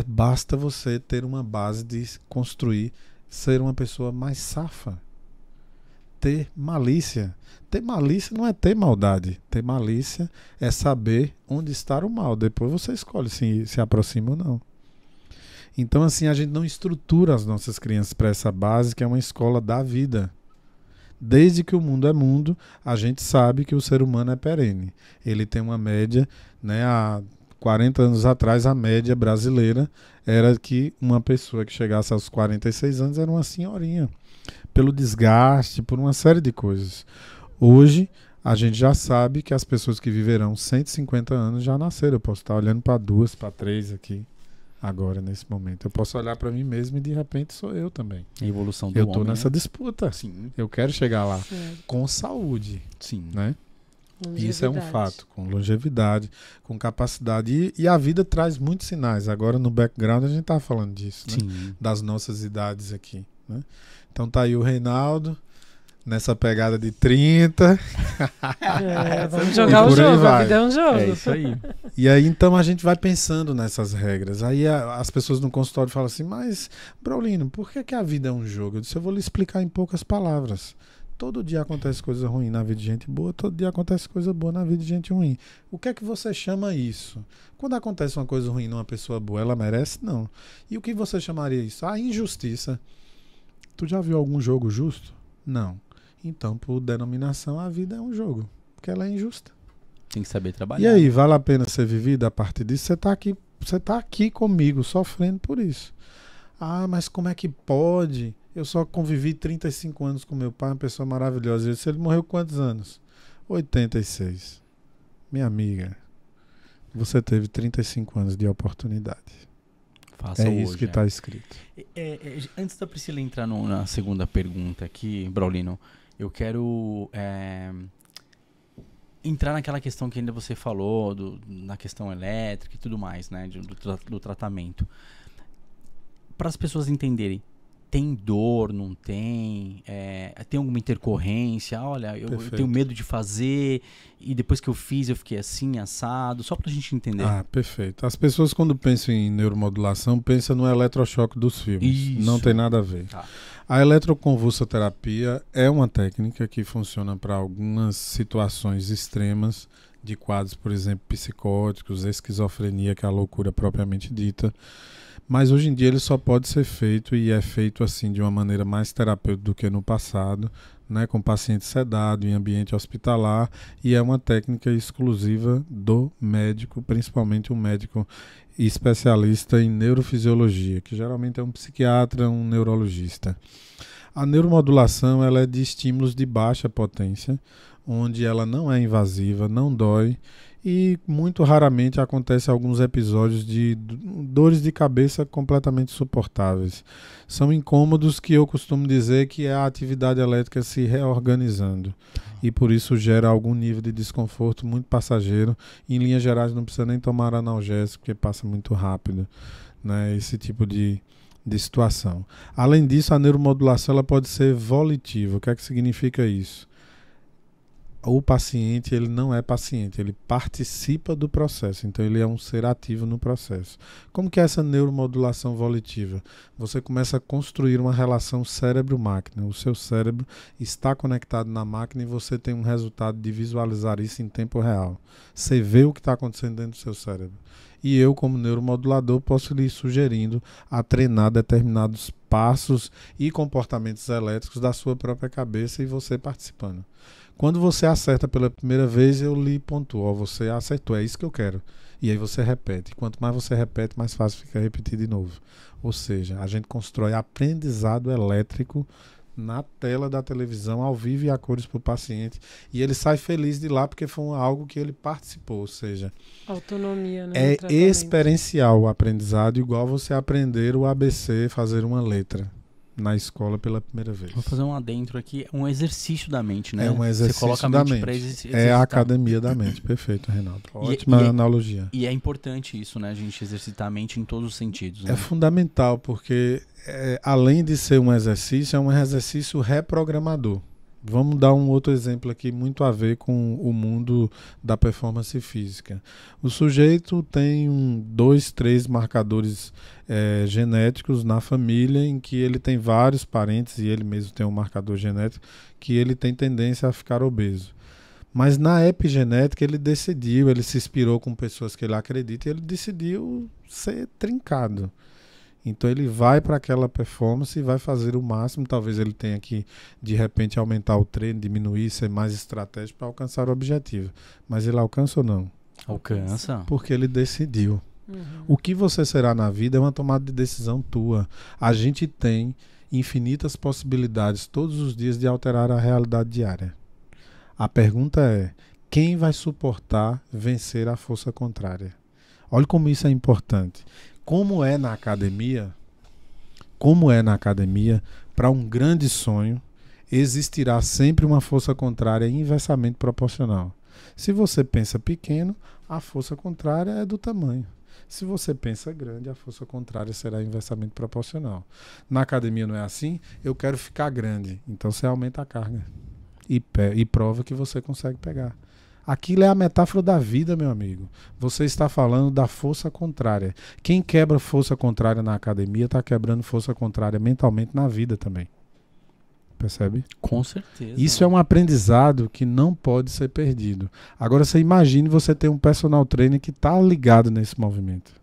Basta você ter uma base de construir, ser uma pessoa mais safa. Ter malícia. Ter malícia não é ter maldade. Ter malícia é saber onde está o mal. Depois você escolhe se aproxima ou não. Então, assim, a gente não estrutura as nossas crianças para essa base, que é uma escola da vida. Desde que o mundo é mundo, a gente sabe que o ser humano é perene. Ele tem uma média, né, há 40 anos atrás, a média brasileira era que uma pessoa que chegasse aos 46 anos era uma senhorinha. Pelo desgaste, por uma série de coisas. Hoje, a gente já sabe que as pessoas que viverão 150 anos já nasceram. Eu posso estar olhando para 2, para 3 aqui. agora, nesse momento. Eu posso olhar para mim mesmo e de repente sou eu também. A evolução do eu homem. Eu tô nessa disputa. Sim. Eu quero chegar lá Certo. com saúde. Sim. Né? Isso é um fato, com longevidade, com capacidade. E a vida traz muitos sinais. Agora no background a gente tá falando disso, né? Sim. Das nossas idades aqui. Né? Então tá aí o Reinaldo, nessa pegada de 30. Vamos jogar o jogo, a vida é um jogo. É isso aí. E aí então a gente vai pensando nessas regras. Aí as pessoas no consultório falam assim, mas Braulino, por que a vida é um jogo? Eu disse, eu vou lhe explicar em poucas palavras. Todo dia acontece coisa ruim na vida de gente boa, todo dia acontece coisa boa na vida de gente ruim. O que é que você chama isso? Quando acontece uma coisa ruim numa pessoa boa, ela merece? Não. E o que você chamaria isso? A injustiça. Tu já viu algum jogo justo? Não. Então, por denominação, a vida é um jogo, porque ela é injusta. Tem que saber trabalhar. E aí, vale a pena ser vivida a partir disso? Você tá aqui comigo, sofrendo por isso. Ah, mas como é que pode? Eu só convivi 35 anos com meu pai, uma pessoa maravilhosa. Ele morreu quantos anos? 86. Minha amiga, você teve 35 anos de oportunidade. Faça hoje, isso que está escrito. Antes da Priscila entrar na segunda pergunta aqui, Braulino, eu quero entrar naquela questão que ainda você falou, na questão elétrica e tudo mais, né, do tratamento. Para as pessoas entenderem, tem dor, não tem? Tem alguma intercorrência? Olha, eu tenho medo de fazer e depois que eu fiz eu fiquei assim, assado. Só pra gente entender. Ah, perfeito. As pessoas quando pensam em neuromodulação pensam no eletrochoque dos filmes. Isso. Não tem nada a ver. Tá. A eletroconvulsoterapia é uma técnica que funciona para algumas situações extremas de quadros, por exemplo, psicóticos, esquizofrenia, que é a loucura propriamente dita. Mas hoje em dia ele só pode ser feito e é feito assim de uma maneira mais terapêutica do que no passado, né, com paciente sedado em ambiente hospitalar, e é uma técnica exclusiva do médico, principalmente um médico especialista em neurofisiologia, que geralmente é um psiquiatra, um neurologista. A neuromodulação ela é de estímulos de baixa potência, onde ela não é invasiva, não dói, e muito raramente acontecem alguns episódios de dores de cabeça completamente suportáveis. São incômodos que eu costumo dizer que é a atividade elétrica se reorganizando. E por isso gera algum nível de desconforto muito passageiro. Em linhas gerais não precisa nem tomar analgésico, porque passa muito rápido, né? Esse tipo de situação. Além disso, a neuromodulação ela pode ser volitiva. O que é que significa isso? O paciente, ele não é paciente, ele participa do processo, então ele é um ser ativo no processo. Como que é essa neuromodulação volitiva? Você começa a construir uma relação cérebro-máquina, o seu cérebro está conectado na máquina e você tem um resultado de visualizar isso em tempo real. Você vê o que está acontecendo dentro do seu cérebro. E eu, como neuromodulador, posso lhe sugerindo a treinar determinados passos e comportamentos elétricos da sua própria cabeça e você participando. Quando você acerta pela primeira vez, eu lhe pontuo, você acertou, é isso que eu quero. E aí você repete. Quanto mais você repete, mais fácil fica repetir de novo. Ou seja, a gente constrói aprendizado elétrico na tela da televisão, ao vivo e a cores para o paciente. E ele sai feliz de lá porque foi algo que ele participou. Ou seja, autonomia, né, é experiencial o aprendizado, igual você aprender o ABC, fazer uma letra na escola pela primeira vez. Vou fazer um adentro aqui, um exercício da mente, né? É um exercício você coloca da a mente. mente. É a academia da mente. Perfeito, Reinaldo. Ótima analogia. E é importante isso, né? A gente exercitar a mente em todos os sentidos. Né? É fundamental, porque além de ser um exercício, é um exercício reprogramador. Vamos dar um outro exemplo aqui, muito a ver com o mundo da performance física. O sujeito tem 2, 3 marcadores genéticos na família, em que ele tem vários parentes, e ele mesmo tem um marcador genético, que ele tem tendência a ficar obeso. Mas na epigenética ele se inspirou com pessoas que ele acredita, e ele decidiu ser trincado. Então ele vai para aquela performance e vai fazer o máximo. Talvez ele tenha que, de repente, aumentar o treino, diminuir, ser mais estratégico para alcançar o objetivo. Mas ele alcança ou não? Alcança. Porque ele decidiu. O que você será na vida é uma tomada de decisão tua. A gente tem infinitas possibilidades todos os dias de alterar a realidade diária. A pergunta é, quem vai suportar vencer a força contrária? Olha como isso é importante. como é na academia, para um grande sonho, existirá sempre uma força contrária inversamente proporcional. Se você pensa pequeno, a força contrária é do tamanho. Se você pensa grande, a força contrária será inversamente proporcional. Na academia não é assim? Eu quero ficar grande. Então você aumenta a carga e prova que você consegue pegar. Aquilo é a metáfora da vida, meu amigo. Você está falando da força contrária. Quem quebra força contrária na academia está quebrando força contrária mentalmente na vida também. Percebe? Com certeza. Isso é um aprendizado que não pode ser perdido. Agora você imagine você ter um personal trainer que está ligado nesse movimento.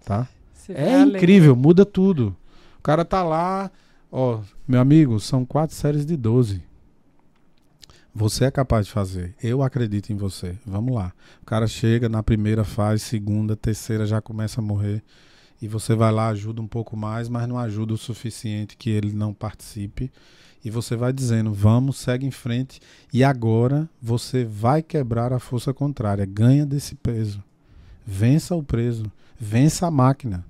Tá? É incrível, muda tudo. O cara tá lá, ó, meu amigo, são 4 séries de 12. Você é capaz de fazer. Eu acredito em você. Vamos lá. O cara chega na primeira fase, segunda, terceira, já começa a morrer. E você vai lá, ajuda um pouco mais, mas não ajuda o suficiente que ele não participe. E você vai dizendo, vamos, segue em frente. E agora você vai quebrar a força contrária. Ganha desse peso. Vença o peso. Vença a máquina.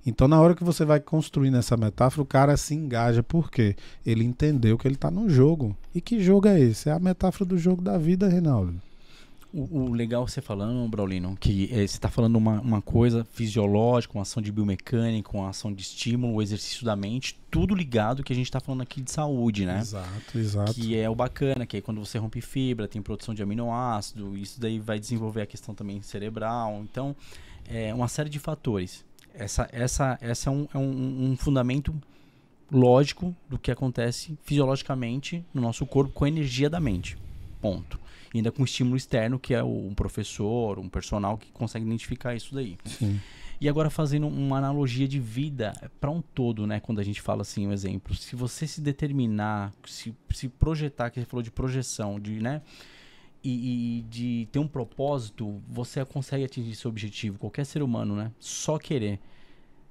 Então, na hora que você vai construindo essa metáfora, o cara se engaja. Por quê? Ele entendeu que ele está num jogo. E que jogo é esse? É a metáfora do jogo da vida, Reinaldo. O legal você falando, Braulino, que você está falando uma coisa fisiológica, uma ação de biomecânica, uma ação de estímulo, o exercício da mente, tudo ligado que a gente está falando aqui de saúde, né? Exato. Que é o bacana, que é quando você rompe fibra, tem produção de aminoácido, isso daí vai desenvolver a questão também cerebral. Então, é uma série de fatores. Essa é um fundamento lógico do que acontece fisiologicamente no nosso corpo com a energia da mente. Ponto. E ainda com estímulo externo, que é um professor, um personal que consegue identificar isso daí. Sim. E agora fazendo uma analogia de vida para um todo, né? Quando a gente fala assim, um exemplo. Se você se determinar, se projetar, que você falou de projeção, né? E de ter um propósito, você consegue atingir seu objetivo. Qualquer ser humano, né? Só querer.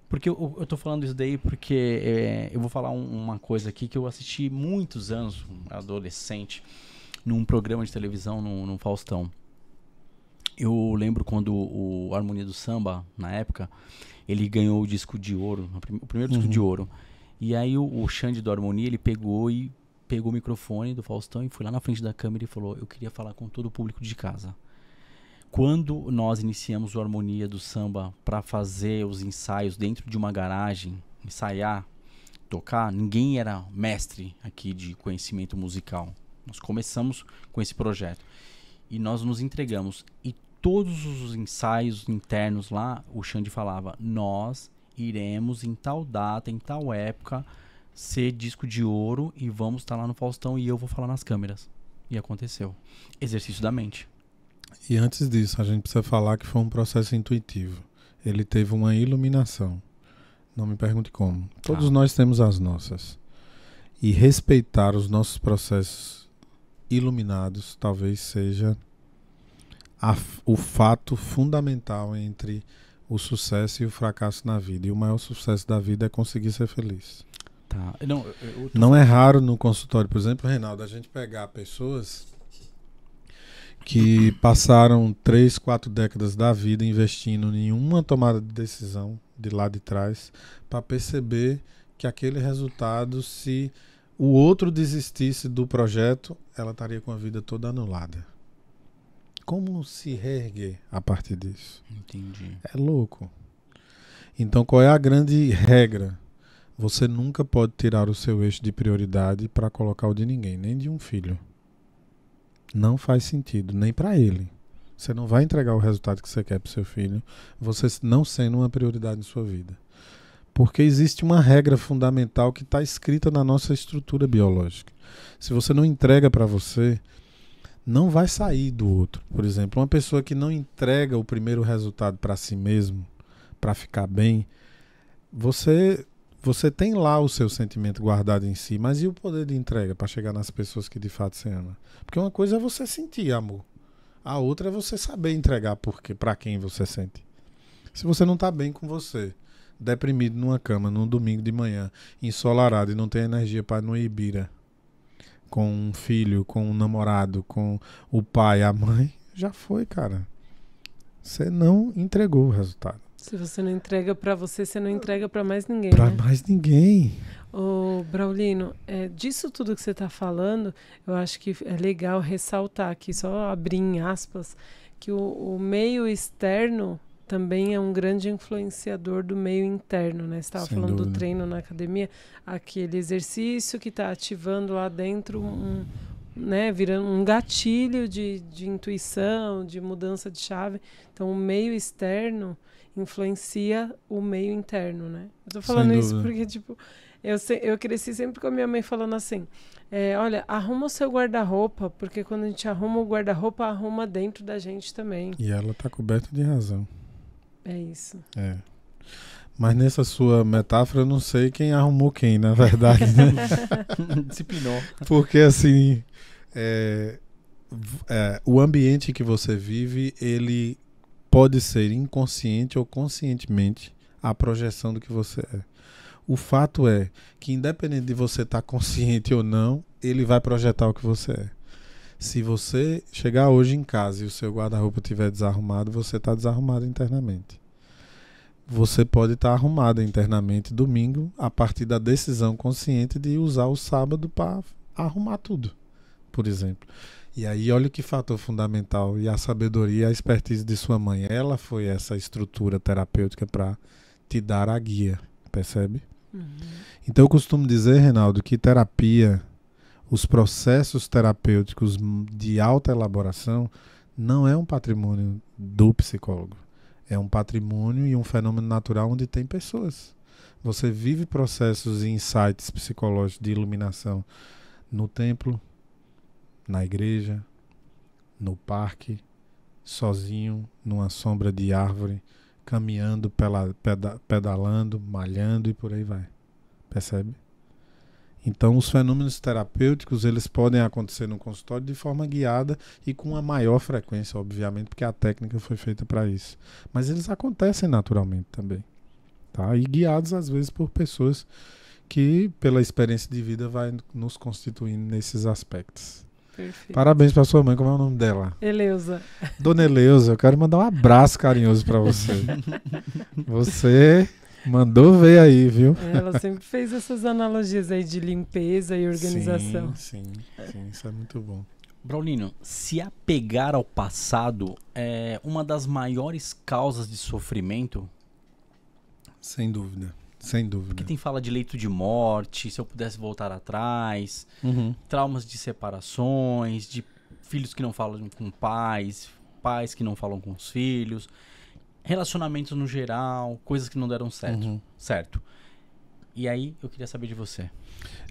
Porque eu tô falando isso daí porque eu vou falar uma coisa aqui que eu assisti muitos anos, adolescente, num programa de televisão no Faustão. Eu lembro quando o Harmonia do Samba, na época, ele ganhou o disco de ouro, o primeiro disco de ouro. E aí o Xande do Harmonia, ele pegou o microfone do Faustão e foi lá na frente da câmera e falou, eu queria falar com todo o público de casa. Quando nós iniciamos o Harmonia do Samba para fazer os ensaios dentro de uma garagem, ensaiar, tocar, ninguém era mestre aqui de conhecimento musical. Nós começamos com esse projeto e nós nos entregamos. E todos os ensaios internos lá, o Xande falava, nós iremos em tal data, em tal época, ser disco de ouro e vamos estar lá no Faustão e eu vou falar nas câmeras. E aconteceu. Exercício da mente. E antes disso, a gente precisa falar que foi um processo intuitivo. Ele teve uma iluminação. Não me pergunte como. Todos nós temos as nossas. E respeitar os nossos processos iluminados talvez seja o fato fundamental entre o sucesso e o fracasso na vida. E o maior sucesso da vida é conseguir ser feliz. Tá. Não é raro no consultório, por exemplo, Reinaldo, a gente pegar pessoas que passaram 3, 4 décadas da vida investindo em uma tomada de decisão de lá de trás para perceber que aquele resultado, se o outro desistisse do projeto, ela estaria com a vida toda anulada. Como se reerguer a partir disso? Entendi. É louco. Então, qual é a grande regra? Você nunca pode tirar o seu eixo de prioridade para colocar o de ninguém, nem de um filho. Não faz sentido, nem para ele. Você não vai entregar o resultado que você quer para o seu filho, você não sendo uma prioridade em sua vida. Porque existe uma regra fundamental que está escrita na nossa estrutura biológica. Se você não entrega para você, não vai sair do outro. Por exemplo, uma pessoa que não entrega o primeiro resultado para si mesmo, para ficar bem, você tem lá o seu sentimento guardado em si, mas e o poder de entrega para chegar nas pessoas que de fato você ama? Porque uma coisa é você sentir amor, a outra é você saber entregar para quem você sente. Se você não está bem com você, deprimido numa cama, num domingo de manhã, ensolarado e não tem energia para ir no Ibira, com um filho, com um namorado, com o pai, a mãe, já foi, cara. Você não entregou o resultado. Se você não entrega para você, você não entrega para mais ninguém. Para né? mais ninguém. Ô, Braulino, disso tudo que você está falando, eu acho que é legal ressaltar aqui, só abrir em aspas, que o meio externo também é um grande influenciador do meio interno, né? Você estava falando do treino na academia, aquele exercício que está ativando lá dentro né, virando um gatilho de intuição, de mudança de chave. Então, o meio externo influencia o meio interno, né? Eu tô falando isso porque, tipo, eu cresci sempre com a minha mãe falando assim, olha, arruma o seu guarda-roupa, porque quando a gente arruma o guarda-roupa, arruma dentro da gente também. E ela tá coberta de razão. É isso. Mas nessa sua metáfora, eu não sei quem arrumou quem, na verdade, né? Disciplinou. Porque, assim, o ambiente que você vive, ele pode ser inconsciente ou conscientemente a projeção do que você é. O fato é que, independente de você estar consciente ou não, ele vai projetar o que você é. Se você chegar hoje em casa e o seu guarda-roupa estiver desarrumado, você está desarrumado internamente. Você pode estar arrumado internamente domingo a partir da decisão consciente de usar o sábado para arrumar tudo, por exemplo. E aí olha que fator fundamental, e a sabedoria e a expertise de sua mãe. Ela foi essa estrutura terapêutica para te dar a guia, percebe? Uhum. Então eu costumo dizer, Reinaldo, que terapia, os processos terapêuticos de alta elaboração não é um patrimônio do psicólogo. É um patrimônio e um fenômeno natural onde tem pessoas. Você vive processos e insights psicológicos de iluminação no templo, na igreja, no parque, sozinho, numa sombra de árvore, caminhando, pedalando, malhando e por aí vai. Percebe? Então, os fenômenos terapêuticos, eles podem acontecer no consultório de forma guiada e com uma maior frequência, obviamente, porque a técnica foi feita para isso. Mas eles acontecem naturalmente também. Tá? E guiados, às vezes, por pessoas que, pela experiência de vida, vai nos constituindo nesses aspectos. Perfeito. Parabéns para sua mãe, como é o nome dela? Eleusa. Dona Eleusa, eu quero mandar um abraço carinhoso para você. Você mandou ver aí, viu? Ela sempre fez essas analogias aí de limpeza e organização. Sim, isso é muito bom. Braulino, se apegar ao passado é uma das maiores causas de sofrimento? Sem dúvida. Sem dúvida. Porque tem fala de leito de morte, se eu pudesse voltar atrás, traumas de separações, de filhos que não falam com pais, pais que não falam com os filhos, relacionamentos no geral, coisas que não deram certo. Certo. E aí, eu queria saber de você.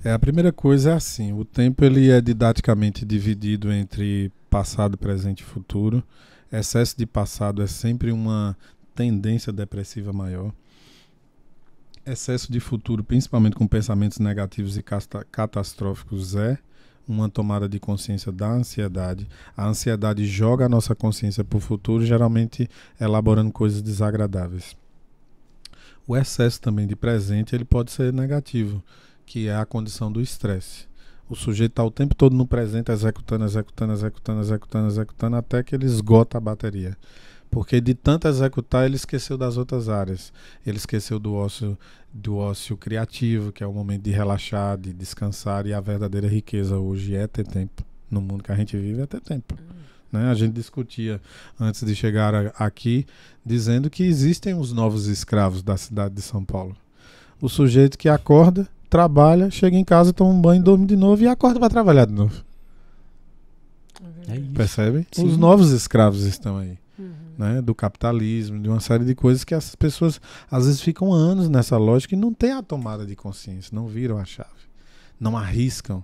A primeira coisa é assim, o tempo ele é didaticamente dividido entre passado, presente e futuro. Excesso de passado é sempre uma tendência depressiva maior. Excesso de futuro, principalmente com pensamentos negativos e catastróficos, é uma tomada de consciência da ansiedade. A ansiedade joga a nossa consciência para o futuro, geralmente elaborando coisas desagradáveis. O excesso também de presente ele pode ser negativo, que é a condição do estresse. O sujeito está o tempo todo no presente, executando, até que ele esgota a bateria. Porque de tanto executar, ele esqueceu das outras áreas. Ele esqueceu do ócio criativo, que é o momento de relaxar, de descansar, e a verdadeira riqueza hoje é ter tempo. No mundo que a gente vive é ter tempo. Né? A gente discutia antes de chegar aqui, dizendo que existem os novos escravos da cidade de São Paulo. O sujeito que acorda, trabalha, chega em casa, toma um banho, dorme de novo e acorda para trabalhar de novo. É isso. Percebe? Sim. Os novos escravos estão aí. Né, do capitalismo, de uma série de coisas que essas pessoas às vezes ficam anos nessa lógica e não têm a tomada de consciência, não viram a chave, não arriscam,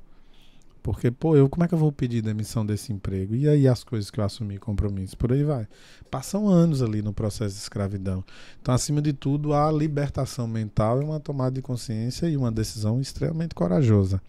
porque como é que eu vou pedir demissão desse emprego? E aí as coisas que eu assumi, compromisso, por aí vai. Passam anos ali no processo de escravidão. Então, acima de tudo, a libertação mental é uma tomada de consciência e uma decisão extremamente corajosa.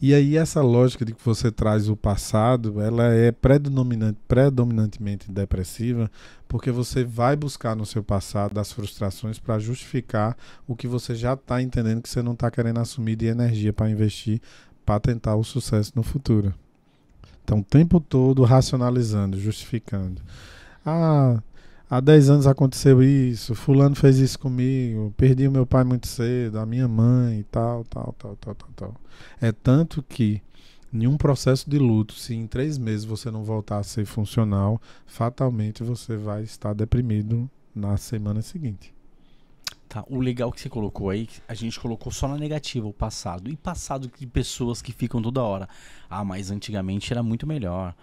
E aí essa lógica de que você traz o passado, ela é predominantemente depressiva, porque você vai buscar no seu passado as frustrações para justificar o que você já está entendendo que você não está querendo assumir de energia para investir, para tentar o sucesso no futuro. Então o tempo todo racionalizando, justificando. há 10 anos aconteceu isso, fulano fez isso comigo, perdi o meu pai muito cedo, a minha mãe e tal. É tanto que em um processo de luto, se em 3 meses você não voltar a ser funcional, fatalmente você vai estar deprimido na semana seguinte. Tá, o legal que você colocou aí, a gente colocou só na negativa o passado. E passado de pessoas que ficam toda hora. Ah, mas antigamente era muito melhor.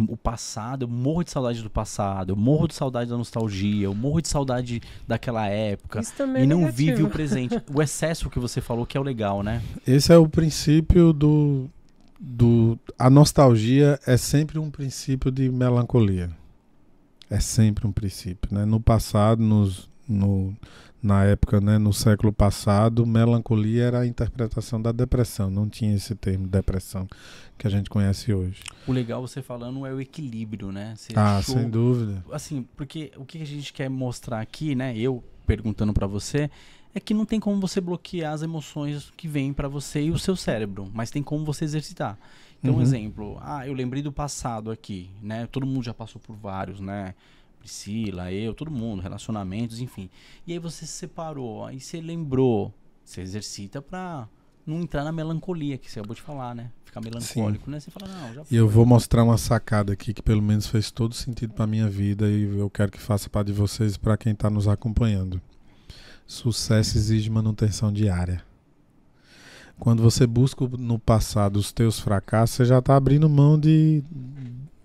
O passado, eu morro de saudade do passado, eu morro de saudade da nostalgia, eu morro de saudade daquela época. Isso também e não negativo. vive o presente. O excesso que você falou que é o legal, né? Esse é o princípio a nostalgia é sempre um princípio de melancolia. É sempre um princípio, né? No passado, na época, né, no século passado, melancolia era a interpretação da depressão. Não tinha esse termo depressão que a gente conhece hoje. O legal você falando é o equilíbrio, né? Você sem dúvida. Assim, porque o que a gente quer mostrar aqui, né? Eu perguntando pra você, é que não tem como você bloquear as emoções que vêm pra você e o seu cérebro, mas tem como você exercitar. Então, um exemplo, eu lembrei do passado aqui, né? Todo mundo já passou por vários, né? Priscila, eu, todo mundo, relacionamentos, enfim. E aí você se separou, aí você lembrou, você exercita pra não entrar na melancolia, que você acabou de falar, né? Ficar melancólico, né? Você fala, não, já foi. E eu vou mostrar uma sacada aqui que pelo menos fez todo sentido pra minha vida e eu quero que faça parte de vocês e pra quem tá nos acompanhando. Sucesso exige manutenção diária. Quando você busca no passado os teus fracassos, você já tá abrindo mão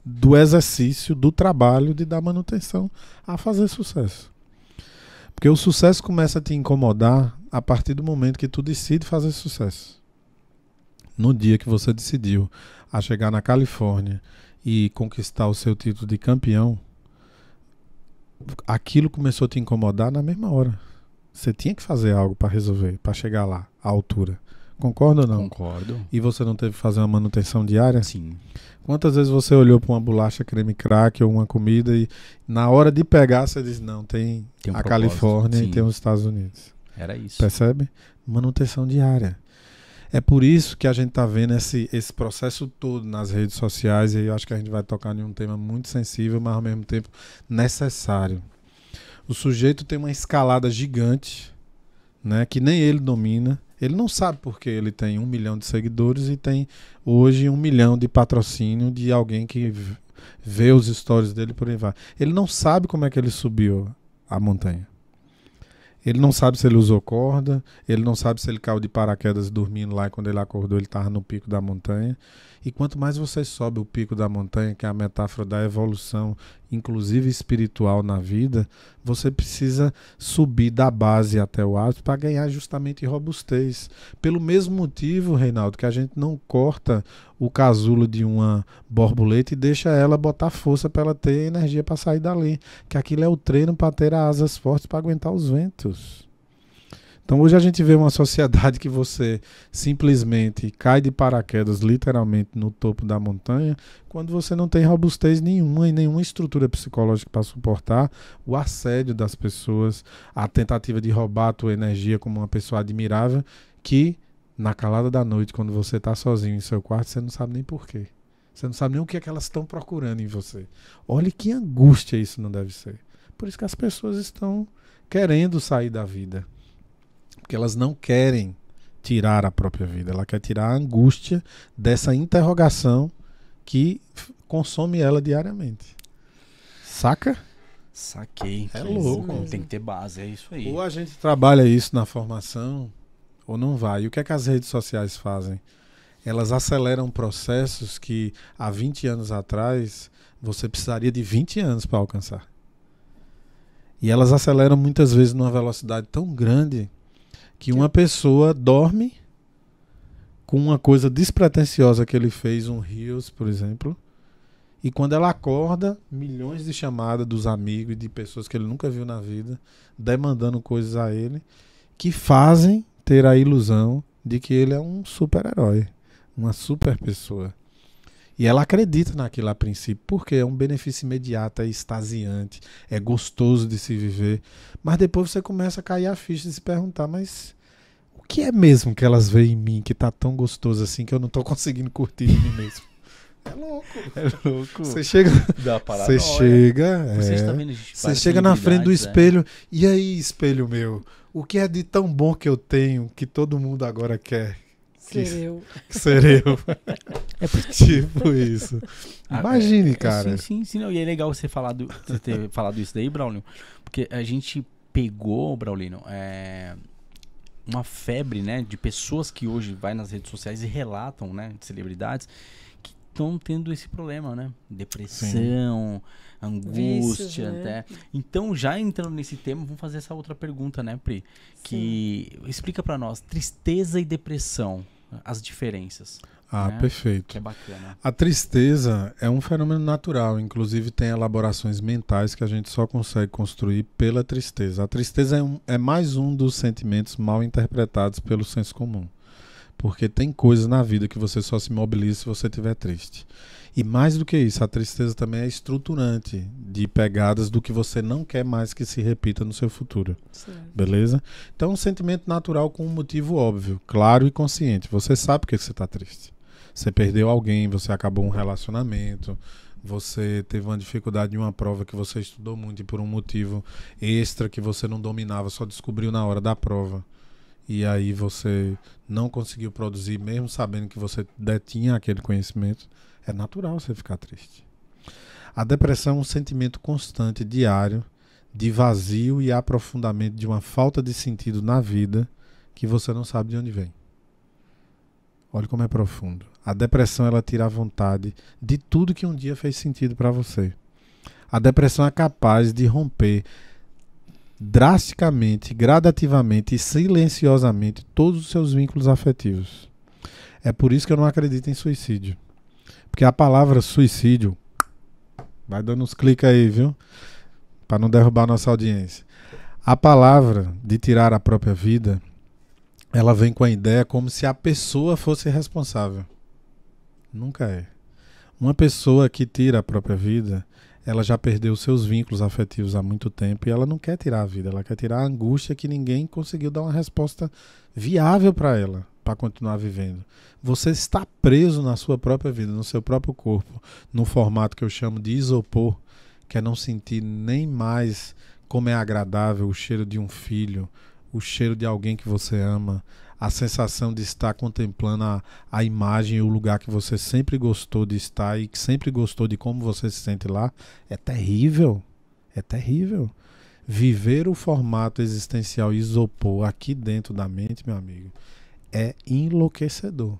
do exercício, do trabalho de dar manutenção a fazer sucesso. Porque o sucesso começa a te incomodar a partir do momento que tu decide fazer sucesso. No dia que você decidiu a chegar na Califórnia e conquistar o seu título de campeão, aquilo começou a te incomodar na mesma hora. Você tinha que fazer algo para resolver, para chegar lá, à altura. Concorda ou não? Concordo. E você não teve que fazer uma manutenção diária? Sim. Quantas vezes você olhou para uma bolacha creme crack ou uma comida e na hora de pegar você diz, não, tem a Califórnia e tem os Estados Unidos. Era isso. Percebe? Manutenção diária. É por isso que a gente está vendo esse processo todo nas redes sociais e eu acho que a gente vai tocar em um tema muito sensível, mas ao mesmo tempo necessário. O sujeito tem uma escalada gigante, né, que nem ele domina. Ele não sabe porque ele tem 1 milhão de seguidores e tem hoje 1 milhão de patrocínio de alguém que vê os stories dele por aí vai. Ele não sabe como é que ele subiu a montanha. Ele não sabe se ele usou corda, ele não sabe se ele caiu de paraquedas dormindo lá e quando ele acordou ele estava no pico da montanha. E quanto mais você sobe o pico da montanha, que é a metáfora da evolução, inclusive espiritual na vida, você precisa subir da base até o ápice para ganhar justamente robustez. Pelo mesmo motivo, Reinaldo, que a gente não corta o casulo de uma borboleta e deixa ela botar força para ela ter energia para sair dali. Que aquilo é o treino para ter asas fortes para aguentar os ventos. Então hoje a gente vê uma sociedade que você simplesmente cai de paraquedas literalmente no topo da montanha quando você não tem robustez nenhuma e nenhuma estrutura psicológica para suportar o assédio das pessoas, a tentativa de roubar a tua energia como uma pessoa admirável que na calada da noite, quando você está sozinho em seu quarto, você não sabe nem porquê. Você não sabe nem o que é que elas estão procurando em você. Olha que angústia isso não deve ser. Por isso que as pessoas estão querendo sair da vida. Porque elas não querem tirar a própria vida. Ela quer tirar a angústia dessa interrogação que consome ela diariamente. Saca? Saquei. É louco. Tem que ter base, é isso aí. Ou a gente trabalha isso na formação, ou não vai. E o que é que as redes sociais fazem? Elas aceleram processos que há 20 anos atrás você precisaria de 20 anos para alcançar. E elas aceleram muitas vezes numa velocidade tão grande que uma pessoa dorme com uma coisa despretensiosa que ele fez, um Reels, por exemplo, e quando ela acorda, milhões de chamadas dos amigos e de pessoas que ele nunca viu na vida, demandando coisas a ele, que fazem ter a ilusão de que ele é um super-herói, uma super pessoa. E ela acredita naquilo a princípio, porque é um benefício imediato, é extasiante, é gostoso de se viver. Mas depois você começa a cair a ficha e se perguntar, mas o que é mesmo que elas veem em mim que tá tão gostoso assim que eu não tô conseguindo curtir em mim mesmo? É louco. É louco. Você chega. Da paranoia. Você está vendo, você chega na frente do espelho. E aí, espelho meu? O que é de tão bom que eu tenho que todo mundo agora quer? Ser eu. Tipo isso. Imagine, cara. Sim. Não, e é legal você ter falado isso daí, Braulio, porque a gente pegou, Braulino, uma febre, né, de pessoas que hoje vai nas redes sociais e relatam, né, de celebridades que estão tendo esse problema, né? Depressão, angústia, vícios, né? Então, já entrando nesse tema, vamos fazer essa outra pergunta, né, Pri? Que explica pra nós, tristeza e depressão, as diferenças. Ah, né? Perfeito. Que é bacana. A tristeza é um fenômeno natural, inclusive tem elaborações mentais que a gente só consegue construir pela tristeza. A tristeza é mais um dos sentimentos mal interpretados pelo senso comum. Porque tem coisas na vida que você só se mobiliza se você estiver triste. E mais do que isso, a tristeza também é estruturante de pegadas do que você não quer mais que se repita no seu futuro. Certo. Beleza? Então é um sentimento natural com um motivo óbvio, claro e consciente. Você sabe por que você está triste. Você perdeu alguém, você acabou um relacionamento, você teve uma dificuldade em uma prova que você estudou muito e por um motivo extra que você não dominava, só descobriu na hora da prova. E aí você não conseguiu produzir, mesmo sabendo que você detinha aquele conhecimento. É natural você ficar triste. A depressão é um sentimento constante, diário, de vazio e aprofundamento de uma falta de sentido na vida que você não sabe de onde vem. Olha como é profundo. A depressão, ela tira a vontade de tudo que um dia fez sentido para você. A depressão é capaz de romper drasticamente, gradativamente e silenciosamente todos os seus vínculos afetivos. É por isso que eu não acredito em suicídio. Porque a palavra suicídio, vai dando uns cliques aí, viu? Para não derrubar a nossa audiência. A palavra de tirar a própria vida, ela vem com a ideia como se a pessoa fosse responsável. Nunca é. Uma pessoa que tira a própria vida, ela já perdeu seus vínculos afetivos há muito tempo e ela não quer tirar a vida, ela quer tirar a angústia que ninguém conseguiu dar uma resposta viável para ela, para continuar vivendo. Você está preso na sua própria vida, no seu próprio corpo, num formato que eu chamo de isopor, que é não sentir nem mais como é agradável o cheiro de um filho, o cheiro de alguém que você ama, a sensação de estar contemplando a imagem e o lugar que você sempre gostou de estar e que sempre gostou de como você se sente lá. É terrível. É terrível. Viver o formato existencial isopor aqui dentro da mente, meu amigo, é enlouquecedor.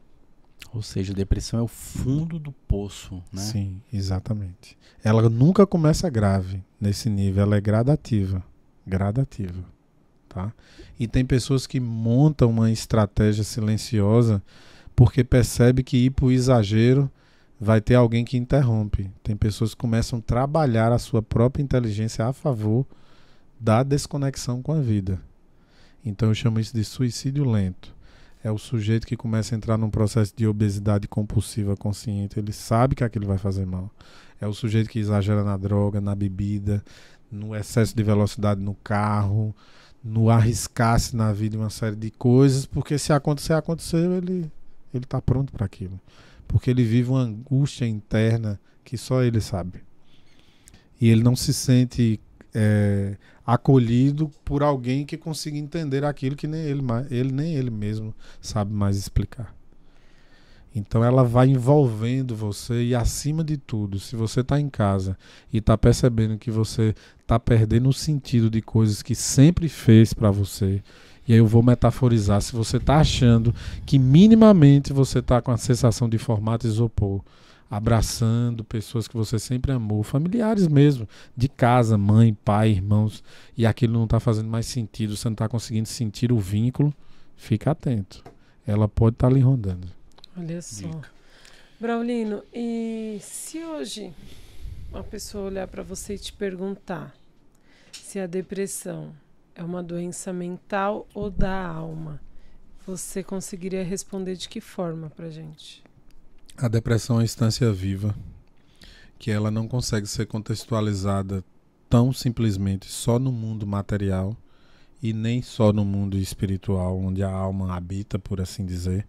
Ou seja, a depressão é o fundo do poço, né? Sim, exatamente. Ela nunca começa grave nesse nível, ela é gradativa. Gradativa. Tá? E tem pessoas que montam uma estratégia silenciosa porque percebe que ir para o exagero vai ter alguém que interrompe. Tem pessoas que começam a trabalhar a sua própria inteligência a favor da desconexão com a vida. Então eu chamo isso de suicídio lento. É o sujeito que começa a entrar num processo de obesidade compulsiva consciente. Ele sabe que aquilo vai fazer mal. É o sujeito que exagera na droga, na bebida, no excesso de velocidade no carro, no arriscar-se na vida uma série de coisas, porque se acontecer, aconteceu, ele está pronto para aquilo. Porque ele vive uma angústia interna que só ele sabe. E ele não se sente acolhido por alguém que consiga entender aquilo que nem ele mesmo sabe mais explicar. Então ela vai envolvendo você e, acima de tudo, se você está em casa e está percebendo que você está perdendo o sentido de coisas que sempre fez para você, e aí eu vou metaforizar, se você está achando que minimamente você está com a sensação de formato isopor, abraçando pessoas que você sempre amou, familiares mesmo, de casa, mãe, pai, irmãos, e aquilo não está fazendo mais sentido, você não está conseguindo sentir o vínculo, fica atento. Ela pode estar ali rondando. Olha só. Braulino, e se hoje uma pessoa olhar para você e te perguntar se a depressão é uma doença mental ou da alma, você conseguiria responder de que forma pra gente? A depressão é uma instância viva, que ela não consegue ser contextualizada tão simplesmente só no mundo material e nem só no mundo espiritual, onde a alma habita, por assim dizer.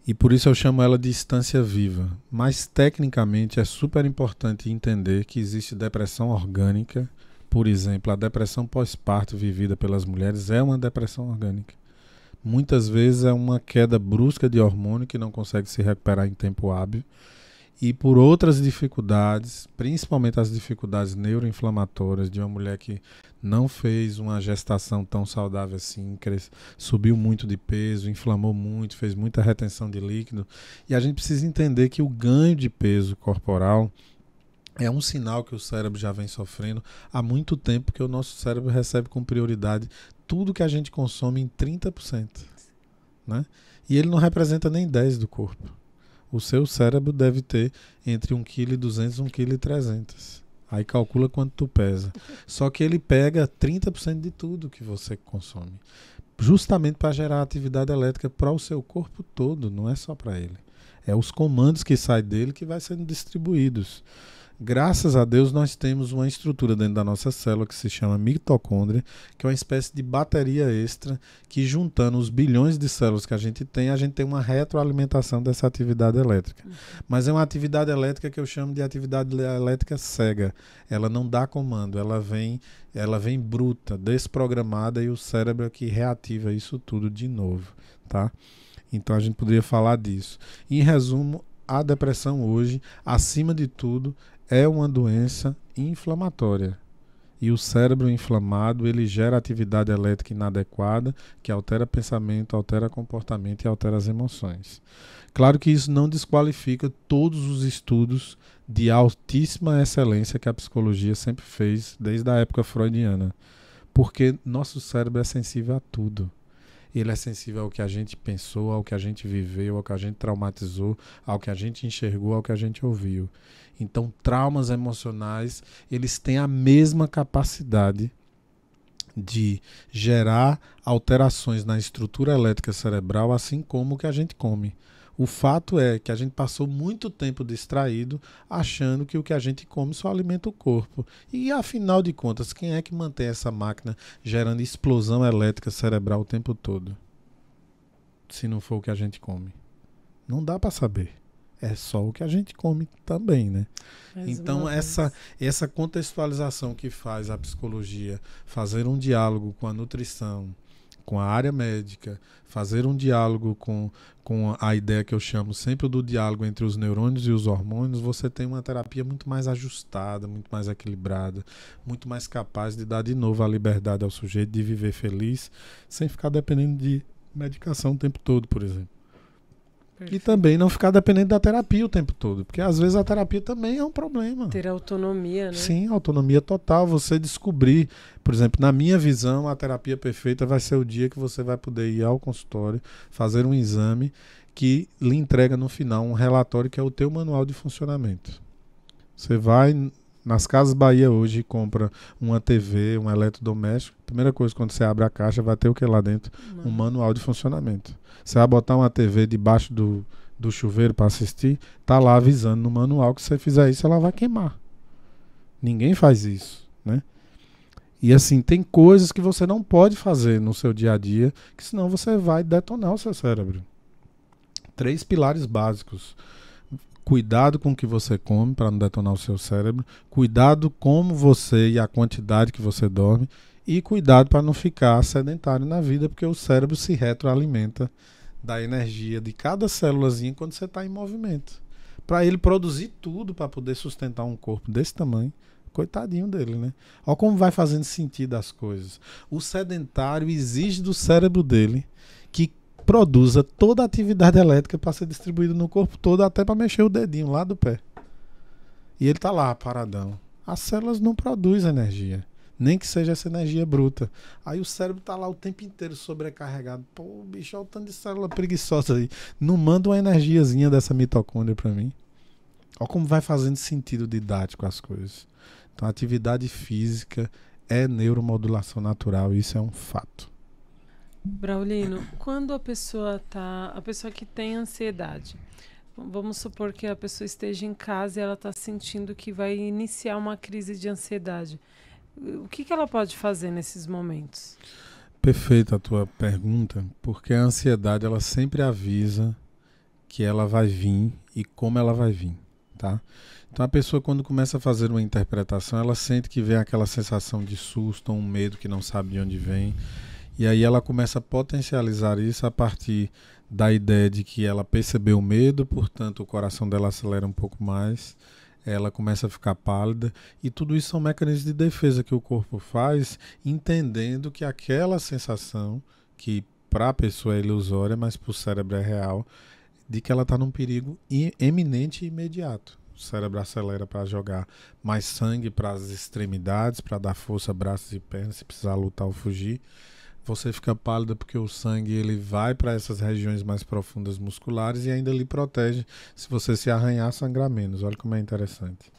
E por isso eu chamo ela de instância viva. Mas tecnicamente é super importante entender que existe depressão orgânica. Por exemplo, a depressão pós-parto vivida pelas mulheres é uma depressão orgânica. Muitas vezes é uma queda brusca de hormônio que não consegue se recuperar em tempo hábil. E por outras dificuldades, principalmente as dificuldades neuroinflamatórias de uma mulher que não fez uma gestação tão saudável assim, subiu muito de peso, inflamou muito, fez muita retenção de líquido. E a gente precisa entender que o ganho de peso corporal é um sinal que o cérebro já vem sofrendo há muito tempo, porque o nosso cérebro recebe com prioridade tudo que a gente consome em 30%. Né? E ele não representa nem 10% do corpo. O seu cérebro deve ter entre 1,2 kg e 1,3 kg. Aí calcula quanto tu pesa. Só que ele pega 30% de tudo que você consome. Justamente para gerar atividade elétrica para o seu corpo todo, não é só para ele. É os comandos que saem dele que vai sendo distribuídos. Graças a Deus nós temos uma estrutura dentro da nossa célula que se chama mitocôndria, que é uma espécie de bateria extra que, juntando os bilhões de células que a gente tem uma retroalimentação dessa atividade elétrica. Mas é uma atividade elétrica que eu chamo de atividade elétrica cega. Ela não dá comando, ela vem bruta, desprogramada, e o cérebro é que reativa isso tudo de novo, tá? Então a gente poderia falar disso. Em resumo, a depressão hoje, acima de tudo, é uma doença inflamatória. E o cérebro inflamado, ele gera atividade elétrica inadequada, que altera pensamento, altera comportamento e altera as emoções. Claro que isso não desqualifica todos os estudos de altíssima excelência que a psicologia sempre fez, desde a época freudiana. Porque nosso cérebro é sensível a tudo. Ele é sensível ao que a gente pensou, ao que a gente viveu, ao que a gente traumatizou, ao que a gente enxergou, ao que a gente ouviu. Então, traumas emocionais, eles têm a mesma capacidade de gerar alterações na estrutura elétrica cerebral, assim como o que a gente come. O fato é que a gente passou muito tempo distraído, achando que o que a gente come só alimenta o corpo. E, afinal de contas, quem é que mantém essa máquina gerando explosão elétrica cerebral o tempo todo? Se não for o que a gente come. Não dá para saber. É só o que a gente come também, né? Então, essa contextualização que faz a psicologia, fazer um diálogo com a nutrição, com a área médica, fazer um diálogo com a ideia que eu chamo sempre do diálogo entre os neurônios e os hormônios, você tem uma terapia muito mais ajustada, muito mais equilibrada, muito mais capaz de dar de novo a liberdade ao sujeito de viver feliz, sem ficar dependendo de medicação o tempo todo, por exemplo. Perfeito. E também não ficar dependendo da terapia o tempo todo, porque às vezes a terapia também é um problema. Ter autonomia, né? Sim, autonomia total. Você descobrir, por exemplo, na minha visão, a terapia perfeita vai ser o dia que você vai poder ir ao consultório, fazer um exame que lhe entrega no final um relatório que é o teu manual de funcionamento. Você vai nas Casas Bahia hoje e compra uma TV, um eletrodoméstico. Primeira coisa, quando você abre a caixa, vai ter o que lá dentro? Um manual de funcionamento. Você vai botar uma TV debaixo do chuveiro para assistir, tá lá avisando no manual que se você fizer isso, ela vai queimar. Ninguém faz isso, né? E assim, tem coisas que você não pode fazer no seu dia a dia, que senão você vai detonar o seu cérebro. 3 pilares básicos. Cuidado com o que você come para não detonar o seu cérebro. Cuidado como você e a quantidade que você dorme. E cuidado para não ficar sedentário na vida, porque o cérebro se retroalimenta da energia de cada célulazinha quando você está em movimento. Para ele produzir tudo para poder sustentar um corpo desse tamanho, coitadinho dele, né? Olha como vai fazendo sentido as coisas. O sedentário exige do cérebro dele que produza toda a atividade elétrica para ser distribuída no corpo todo, até para mexer o dedinho lá do pé. E ele está lá, paradão. As células não produzem energia. Nem que seja essa energia bruta. Aí o cérebro tá lá o tempo inteiro sobrecarregado. Pô, bicho, olha o tanto de célula preguiçosa aí. Não manda uma energiazinha dessa mitocôndria para mim. Olha como vai fazendo sentido didático as coisas. Então a atividade física é neuromodulação natural. Isso é um fato. Braulino, quando a pessoa que tem ansiedade, vamos supor que a pessoa esteja em casa e ela está sentindo que vai iniciar uma crise de ansiedade. O que ela pode fazer nesses momentos? Perfeita a tua pergunta, porque a ansiedade ela sempre avisa que ela vai vir e como ela vai vir, tá? Então a pessoa, quando começa a fazer uma interpretação, ela sente que vem aquela sensação de susto, um medo que não sabe de onde vem, e aí ela começa a potencializar isso a partir da ideia de que ela percebeu o medo, portanto o coração dela acelera um pouco mais, ela começa a ficar pálida, e tudo isso são mecanismos de defesa que o corpo faz, entendendo que aquela sensação, que para a pessoa é ilusória, mas para o cérebro é real, de que ela está num perigo eminente e imediato. O cérebro acelera para jogar mais sangue para as extremidades, para dar força a braços e pernas, se precisar lutar ou fugir. Você fica pálida porque o sangue ele vai para essas regiões mais profundas musculares e ainda lhe protege. Se você se arranhar, sangrar menos. Olha como é interessante.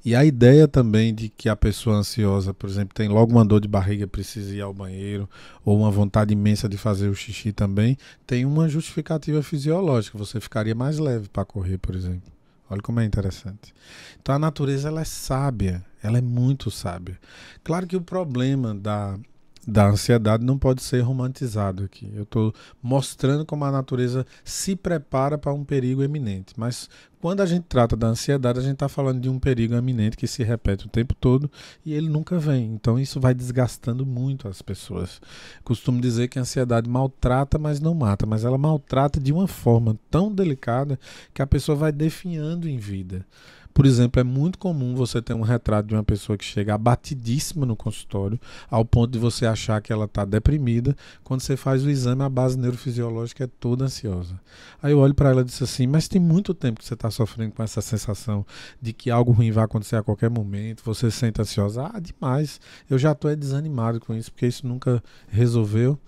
E a ideia também de que a pessoa ansiosa, por exemplo, tem logo uma dor de barriga, precisa ir ao banheiro, ou uma vontade imensa de fazer o xixi também, tem uma justificativa fisiológica. Você ficaria mais leve para correr, por exemplo. Olha como é interessante. Então a natureza ela é sábia, ela é muito sábia. Claro que o problema da ansiedade não pode ser romantizado aqui. Eu estou mostrando como a natureza se prepara para um perigo eminente. Mas quando a gente trata da ansiedade, a gente está falando de um perigo eminente que se repete o tempo todo e ele nunca vem. Então isso vai desgastando muito as pessoas. Costumo dizer que a ansiedade maltrata, mas não mata. Mas ela maltrata de uma forma tão delicada que a pessoa vai definhando em vida. Por exemplo, é muito comum você ter um retrato de uma pessoa que chega abatidíssima no consultório, ao ponto de você achar que ela está deprimida. Quando você faz o exame, a base neurofisiológica é toda ansiosa. Aí eu olho para ela e disse assim, mas tem muito tempo que você está sofrendo com essa sensação de que algo ruim vai acontecer a qualquer momento, você se sente ansiosa. Ah, demais, eu já estou desanimado com isso, porque isso nunca resolveu.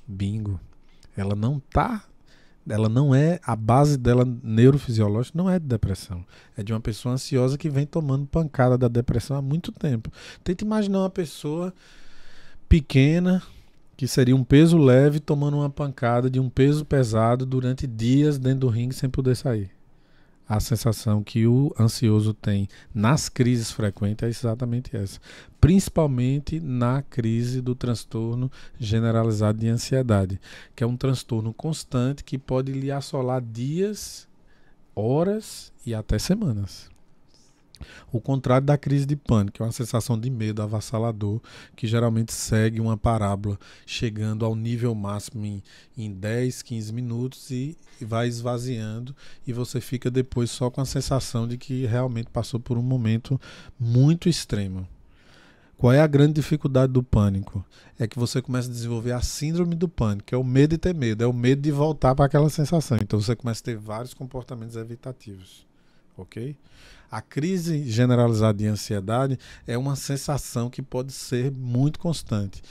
Bingo. Ela não é, a base dela neurofisiológica não é de depressão. É de uma pessoa ansiosa que vem tomando pancada da depressão há muito tempo. Tenta imaginar uma pessoa pequena, que seria um peso leve, tomando uma pancada de um peso pesado durante dias dentro do ringue sem poder sair. A sensação que o ansioso tem nas crises frequentes é exatamente essa. Principalmente na crise do transtorno generalizado de ansiedade, que é um transtorno constante que pode lhe assolar dias, horas e até semanas. O contrário da crise de pânico, que é uma sensação de medo avassalador, que geralmente segue uma parábola, chegando ao nível máximo em 10, 15 minutos e vai esvaziando, e você fica depois só com a sensação de que realmente passou por um momento muito extremo. Qual é a grande dificuldade do pânico? É que você começa a desenvolver a síndrome do pânico, que é o medo de ter medo, é o medo de voltar para aquela sensação. Então você começa a ter vários comportamentos evitativos. Ok? A crise generalizada de ansiedade é uma sensação que pode ser muito constante.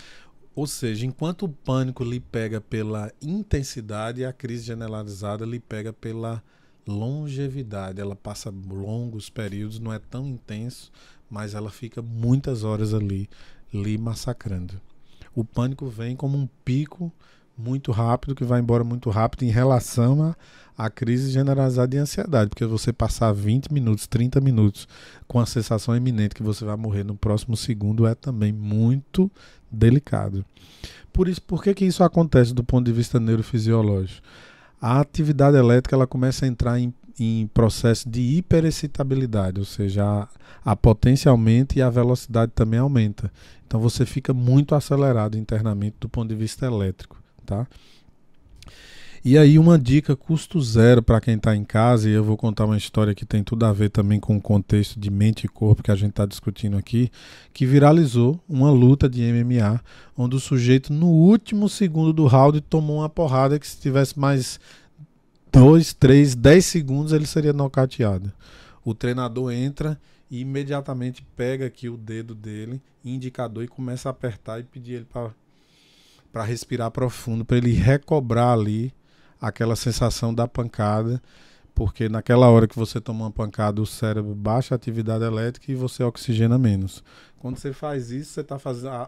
Ou seja, enquanto o pânico lhe pega pela intensidade, a crise generalizada lhe pega pela longevidade. Ela passa longos períodos, não é tão intenso, mas ela fica muitas horas ali, lhe massacrando. O pânico vem como um pico muito rápido, que vai embora muito rápido em relação à crise generalizada de ansiedade, porque você passar 20 minutos, 30 minutos com a sensação iminente que você vai morrer no próximo segundo é também muito delicado. Por isso, por que isso acontece do ponto de vista neurofisiológico? A atividade elétrica ela começa a entrar em processo de hiperexcitabilidade, ou seja, a potência aumenta e a velocidade também aumenta. Então você fica muito acelerado internamente do ponto de vista elétrico. Tá? E aí uma dica custo zero para quem está em casa, e eu vou contar uma história que tem tudo a ver também com o contexto de mente e corpo que a gente está discutindo aqui, que viralizou uma luta de MMA, onde o sujeito no último segundo do round tomou uma porrada que se tivesse mais 2, 3, 10 segundos ele seria nocauteado. O treinador entra e imediatamente pega aqui o dedo dele, indicador, e começa a apertar e pedir ele para respirar profundo, para ele recobrar ali aquela sensação da pancada, Porque naquela hora que você toma uma pancada, o cérebro baixa a atividade elétrica e você oxigena menos. Quando você faz isso, você está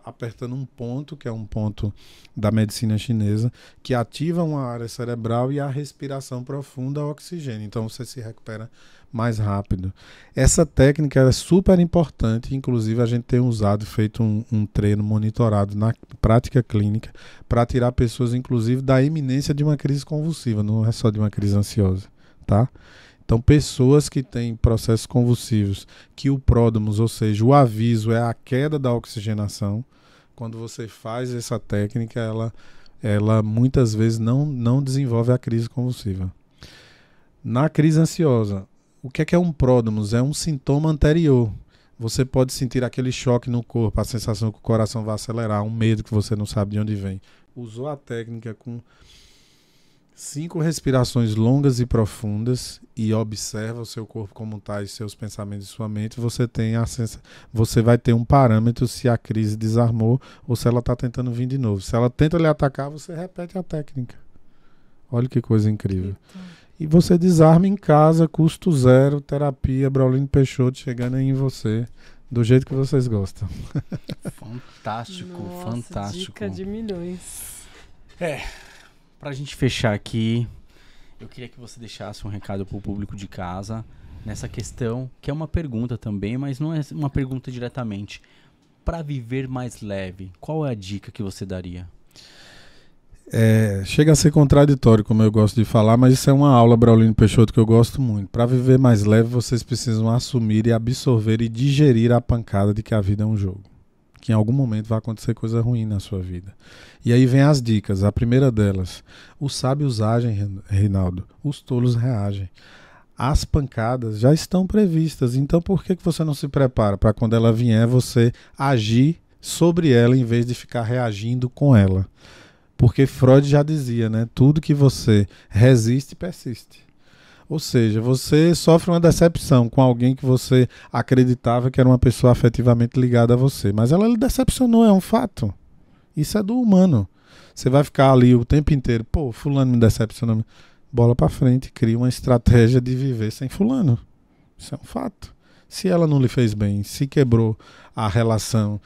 apertando um ponto, que é um ponto da medicina chinesa, que ativa uma área cerebral e a respiração profunda oxigênio. Então você se recupera mais rápido. Essa técnica é super importante, inclusive a gente tem usado, feito um treino monitorado na prática clínica para tirar pessoas, inclusive, da iminência de uma crise convulsiva, não é só de uma crise ansiosa. Tá? Então, pessoas que têm processos convulsivos, que o pródromos, ou seja, o aviso é a queda da oxigenação, quando você faz essa técnica, ela muitas vezes não desenvolve a crise convulsiva. Na crise ansiosa, o que é um pródromos? É um sintoma anterior. Você pode sentir aquele choque no corpo, a sensação que o coração vai acelerar, um medo que você não sabe de onde vem. Usou a técnica com 5 respirações longas e profundas e observa o seu corpo como está e seus pensamentos e sua mente, você vai ter um parâmetro se a crise desarmou ou se ela está tentando vir de novo. Se ela tenta lhe atacar, você repete a técnica. Olha que coisa incrível. E você desarma em casa, custo zero, terapia, Braulino Peixoto chegando aí em você, do jeito que vocês gostam. Fantástico, nossa, fantástico. Dica de milhões. Pra gente fechar aqui, eu queria que você deixasse um recado pro público de casa nessa questão, que é uma pergunta também, mas não é uma pergunta diretamente. Para viver mais leve, qual é a dica que você daria? Chega a ser contraditório, como eu gosto de falar, mas isso é uma aula, Braulino Peixoto, que eu gosto muito. Para viver mais leve, vocês precisam assumir e absorver e digerir a pancada de que a vida é um jogo. Que em algum momento vai acontecer coisa ruim na sua vida. E aí vem as dicas. A primeira delas: os sábios agem, Reinaldo, os tolos reagem. As pancadas já estão previstas, então por que você não se prepara para quando ela vier você agir sobre ela em vez de ficar reagindo com ela? Porque Freud já dizia, né? Tudo que você resiste, persiste. Ou seja, você sofre uma decepção com alguém que você acreditava que era uma pessoa afetivamente ligada a você. Mas ela lhe decepcionou, é um fato. Isso é do humano. Você vai ficar ali o tempo inteiro, pô, fulano me decepcionou. Bola pra frente, cria uma estratégia de viver sem fulano. Isso é um fato. Se ela não lhe fez bem, se quebrou a relação,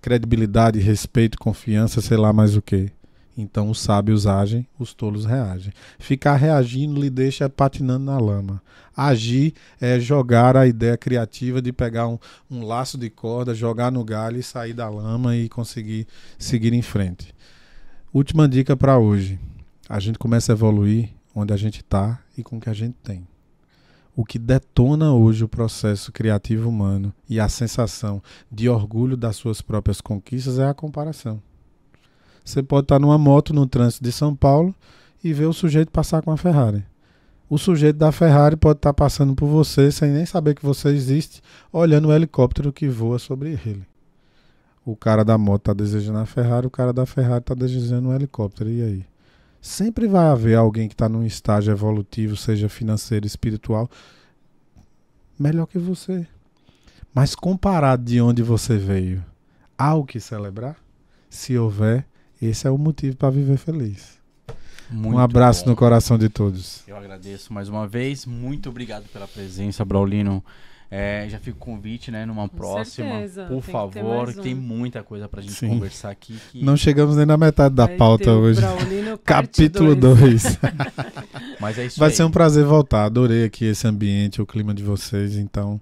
credibilidade, respeito, confiança, sei lá mais o quê. Então os sábios agem, os tolos reagem. Ficar reagindo lhe deixa patinando na lama. Agir é jogar a ideia criativa de pegar um laço de corda, jogar no galho e sair da lama e conseguir seguir em frente. Última dica para hoje. A gente começa a evoluir onde a gente está e com o que a gente tem. O que detona hoje o processo criativo humano e a sensação de orgulho das suas próprias conquistas é a comparação. Você pode estar numa moto no trânsito de São Paulo e ver o sujeito passar com a Ferrari. O sujeito da Ferrari pode estar passando por você sem nem saber que você existe, olhando o helicóptero que voa sobre ele. O cara da moto está desejando a Ferrari, o cara da Ferrari está desejando um helicóptero. E aí? Sempre vai haver alguém que está num estágio evolutivo, seja financeiro, espiritual, melhor que você. Mas comparado de onde você veio, há o que celebrar? Se houver, esse é o motivo para viver feliz. Muito um abraço bom. No coração de todos. Eu agradeço mais uma vez. Muito obrigado pela presença, Braulino. Já fica o convite, né, numa próxima. Certeza. Por Tem favor, que ter tem muita coisa pra gente Sim. conversar aqui. Não chegamos nem na metade da pauta hoje. Capítulo 2. Mas é isso Vai aí. ser um prazer voltar. Adorei aqui esse ambiente, o clima de vocês, então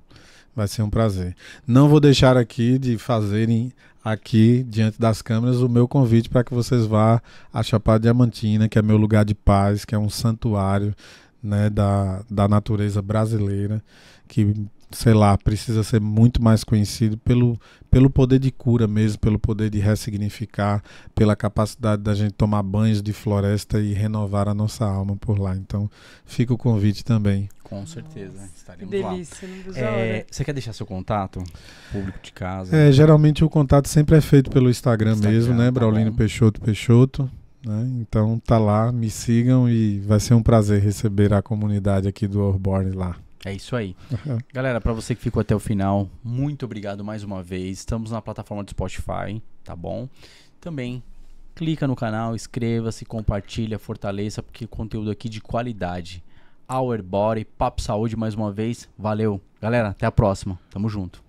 vai ser um prazer. Não vou deixar aqui de fazerem aqui, diante das câmeras, o meu convite para que vocês vá à Chapada Diamantina, que é meu lugar de paz, que é um santuário, né, da natureza brasileira, que, sei lá, precisa ser muito mais conhecido pelo poder de cura mesmo, pelo poder de ressignificar, pela capacidade da gente tomar banhos de floresta e renovar a nossa alma por lá. Então, fica o convite também. Com certeza, estaremos que lá. delícia, não vejo a hora. Você quer deixar seu contato? Público de casa? Geralmente o contato sempre é feito pelo Instagram mesmo, né? Tá Braulino bom. Peixoto. Né? Então tá lá, me sigam e vai ser um prazer receber a comunidade aqui do Orborn lá. É isso aí. Galera, pra você que ficou até o final, muito obrigado mais uma vez. Estamos na plataforma do Spotify, tá bom? Também clica no canal, inscreva-se, compartilha, fortaleça, porque o conteúdo aqui de qualidade. Our Body, Papo Saúde mais uma vez. Valeu. Galera, até a próxima. Tamo junto.